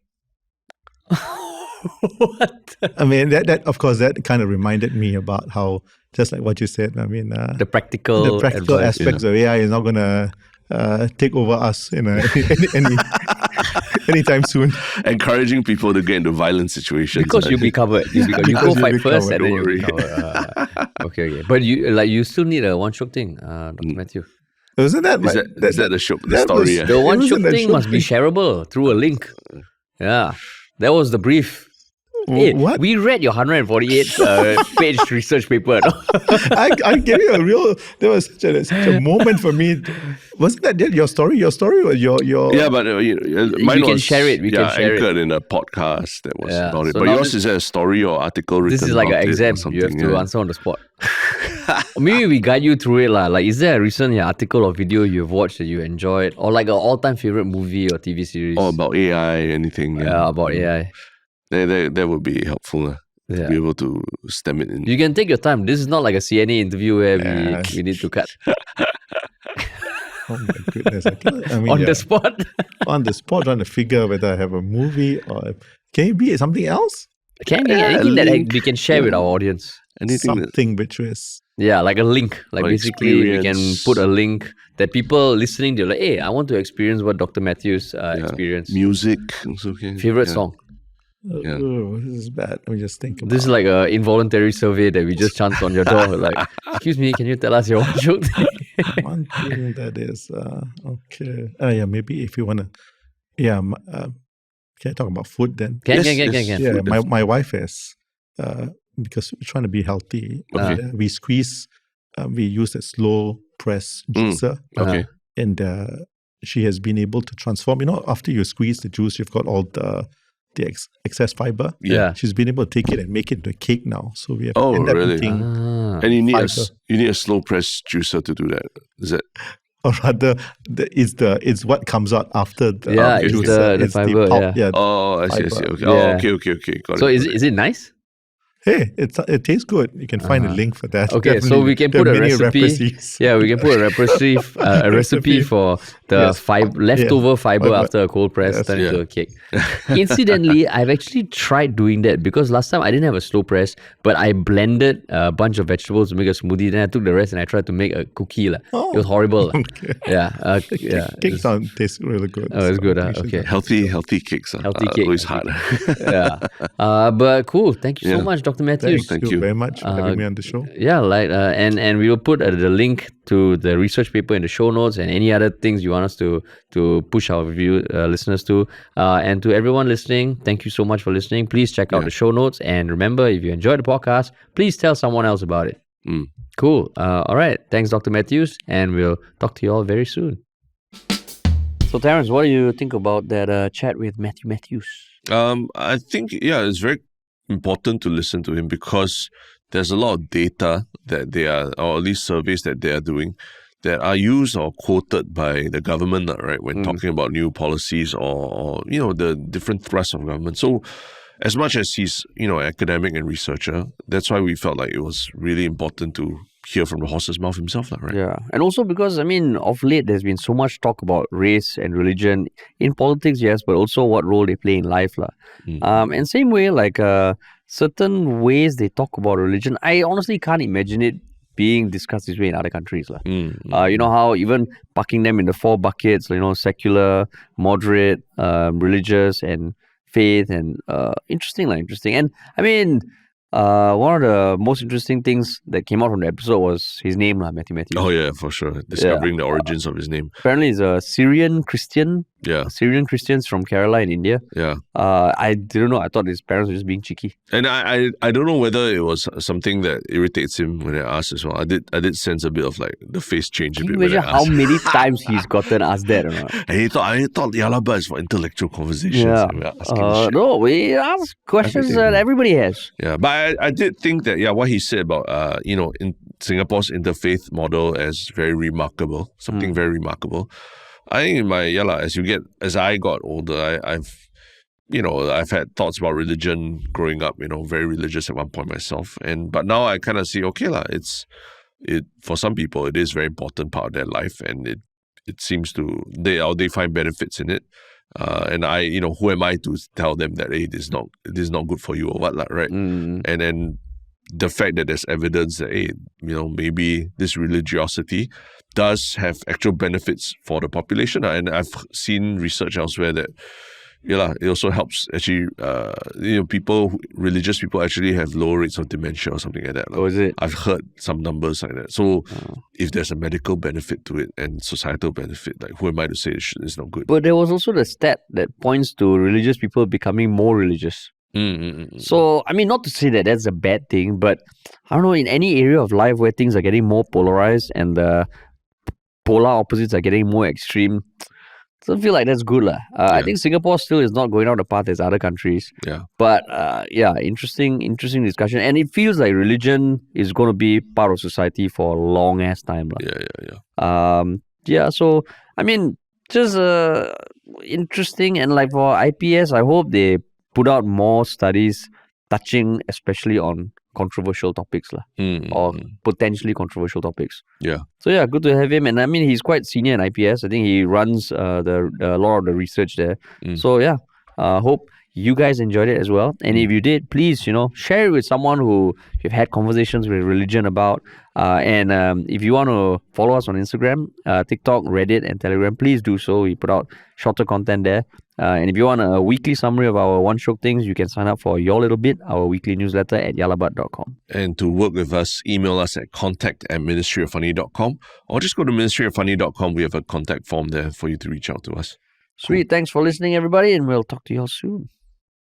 What? That of course, that kind of reminded me about how, just like what you said, the practical aspects of AI is not going to take over us anytime soon. Encouraging people to get into violent situations. Because you'll be covered. You go fight first and then you'll be covered. Okay. But you still need a one-shock thing, Dr. Mathew. Isn't that is that the story? The one-shot thing must be shareable through a link. Yeah. That was the brief. Hey, what? We read your 148 page research paper. I gave you there was such a moment for me. Wasn't that your story? Or your Yeah, but mine we can share it. We can share anchored in a podcast that was about it. So but yours is a story or article written. This is like an exam. You have to answer on the spot. Maybe we guide you through it. Like, is there a recent article or video you've watched that you enjoyed? Or like an all-time favorite movie or TV series? Or about AI, anything. Yeah, about AI. That would be helpful. To be able to stem it in. You can take your time. This is not like a CNA interview where we need to cut. Oh my goodness. I mean, On the spot. On the spot, trying to figure whether I have a movie or can it be something else? Can anything that we can share with our audience. Something which is like a link. Like basically we can put a link that people listening, they're like, hey, I want to experience what Dr. Mathews experienced. Music. Okay. Favorite song. Oh, this is bad. Let me just think about This is like an involuntary survey that we just chanced on your door. Like, excuse me, can you tell us your one joke? one thing that is okay. Maybe if you want to can I talk about food then? Can. Yeah, my wife is because we're trying to be healthy. We squeeze we use a slow press juicer. Okay. And she has been able to transform, after you squeeze the juice, you've got all the excess fiber. Yeah. She's been able to take it and make it into a cake now. So we have really? eating and you need a slow press juicer to do that. Is it? Or rather, it's what comes out after the juicer. It's the fiber. Pulp, I see. Okay. Okay. Got so it. Is it nice? Hey, it tastes good. You can find a link for that. Okay, Definitely. so we can put a recipe. Yeah, we can put a recipe for the leftover fiber after a cold press turn into a cake. Incidentally, I've actually tried doing that because last time I didn't have a slow press, but I blended a bunch of vegetables to make a smoothie. Then I took the rest and I tried to make a cookie. It was horrible. Okay. Cake tastes really good. Oh, it's good. Okay. Healthy cakes. Healthy cake. Always hard. But cool. Thank you so much, Dr. Mathews. Thank you very much for having me on the show. Yeah, and we will put the link to the research paper in the show notes and any other things you want us to push our listeners to. And to everyone listening, thank you so much for listening. Please check out the show notes. And remember, if you enjoyed the podcast, please tell someone else about it. Cool. All right. Thanks, Dr. Mathews. And we'll talk to you all very soon. So, Terence, what do you think about that chat with Mathew Mathews? I think, it's very important to listen to him because there's a lot of data that they are, or at least surveys that they are doing, that are used or quoted by the government, right, when talking about new policies or the different thrusts of government. So as much as he's, an academic and researcher, that's why we felt like it was really important to hear from the horse's mouth himself, right? Yeah. And also because, of late, there's been so much talk about race and religion in politics, yes, but also what role they play in life. And same way, like certain ways they talk about religion, I honestly can't imagine it being discussed this way in other countries. You know how even packing them in the 4 buckets, secular, moderate, religious, and faith, and interesting. And I mean, one of the most interesting things that came out from the episode was his name, Mathew Mathews. Oh yeah, for sure. Discovering the origins of his name. Apparently he's a Syrian Christian. Yeah. Syrian Christians from Kerala in India. Yeah. I didn't know. I thought his parents were just being cheeky. And I don't know whether it was something that irritates him when I asked as well. I did sense a bit of like the face change a bit. Can you imagine how many times he's gotten asked that or not? And I thought ''𝗷𝗲𝗏'' is for intellectual conversations. Yeah. No, we ask questions that everybody has. Yeah, but I did think that what he said about in Singapore's interfaith model as very remarkable, something very remarkable. I think as I got older, I've had thoughts about religion growing up, very religious at one point myself. But now I kind of see, for some people, it is a very important part of their life, and it seems they find benefits in it. And I, who am I to tell them that, hey, this is not good for you or what, right? And then the fact that there's evidence that, hey, maybe this religiosity does have actual benefits for the population. And I've seen research elsewhere that, it also helps actually, religious people actually have lower rates of dementia or something like that. Oh, is it? I've heard some numbers like that. So if there's a medical benefit to it and societal benefit, like who am I to say it's not good? But there was also the stat that points to religious people becoming more religious. So, I mean, not to say that that's a bad thing, but I don't know, in any area of life where things are getting more polarized and the polar opposites are getting more extreme, I don't feel like that's good. I think Singapore still is not going down the path as other countries. Yeah. But interesting discussion. And it feels like religion is going to be part of society for a long ass time. So, I mean, just interesting. And like for IPS, I hope they put out more studies touching especially on controversial topics or potentially controversial topics. Yeah. So yeah, good to have him. And I mean, he's quite senior in IPS. I think he runs a lot of the research there. So yeah, hope you guys enjoyed it as well. And if you did, please, share it with someone who you've had conversations with religion about. And if you want to follow us on Instagram, TikTok, Reddit, and Telegram, please do so. We put out shorter content there. And if you want a weekly summary of our One Shiok Things, you can sign up for Your Little Bit, our weekly newsletter at 𝗖𝗵𝗲𝗏.com. And to work with us, email us at contact@ministryoffunny.com or just go to ministryoffunny.com. We have a contact form there for you to reach out to us. Sweet. Thanks for listening, everybody, and we'll talk to you all soon.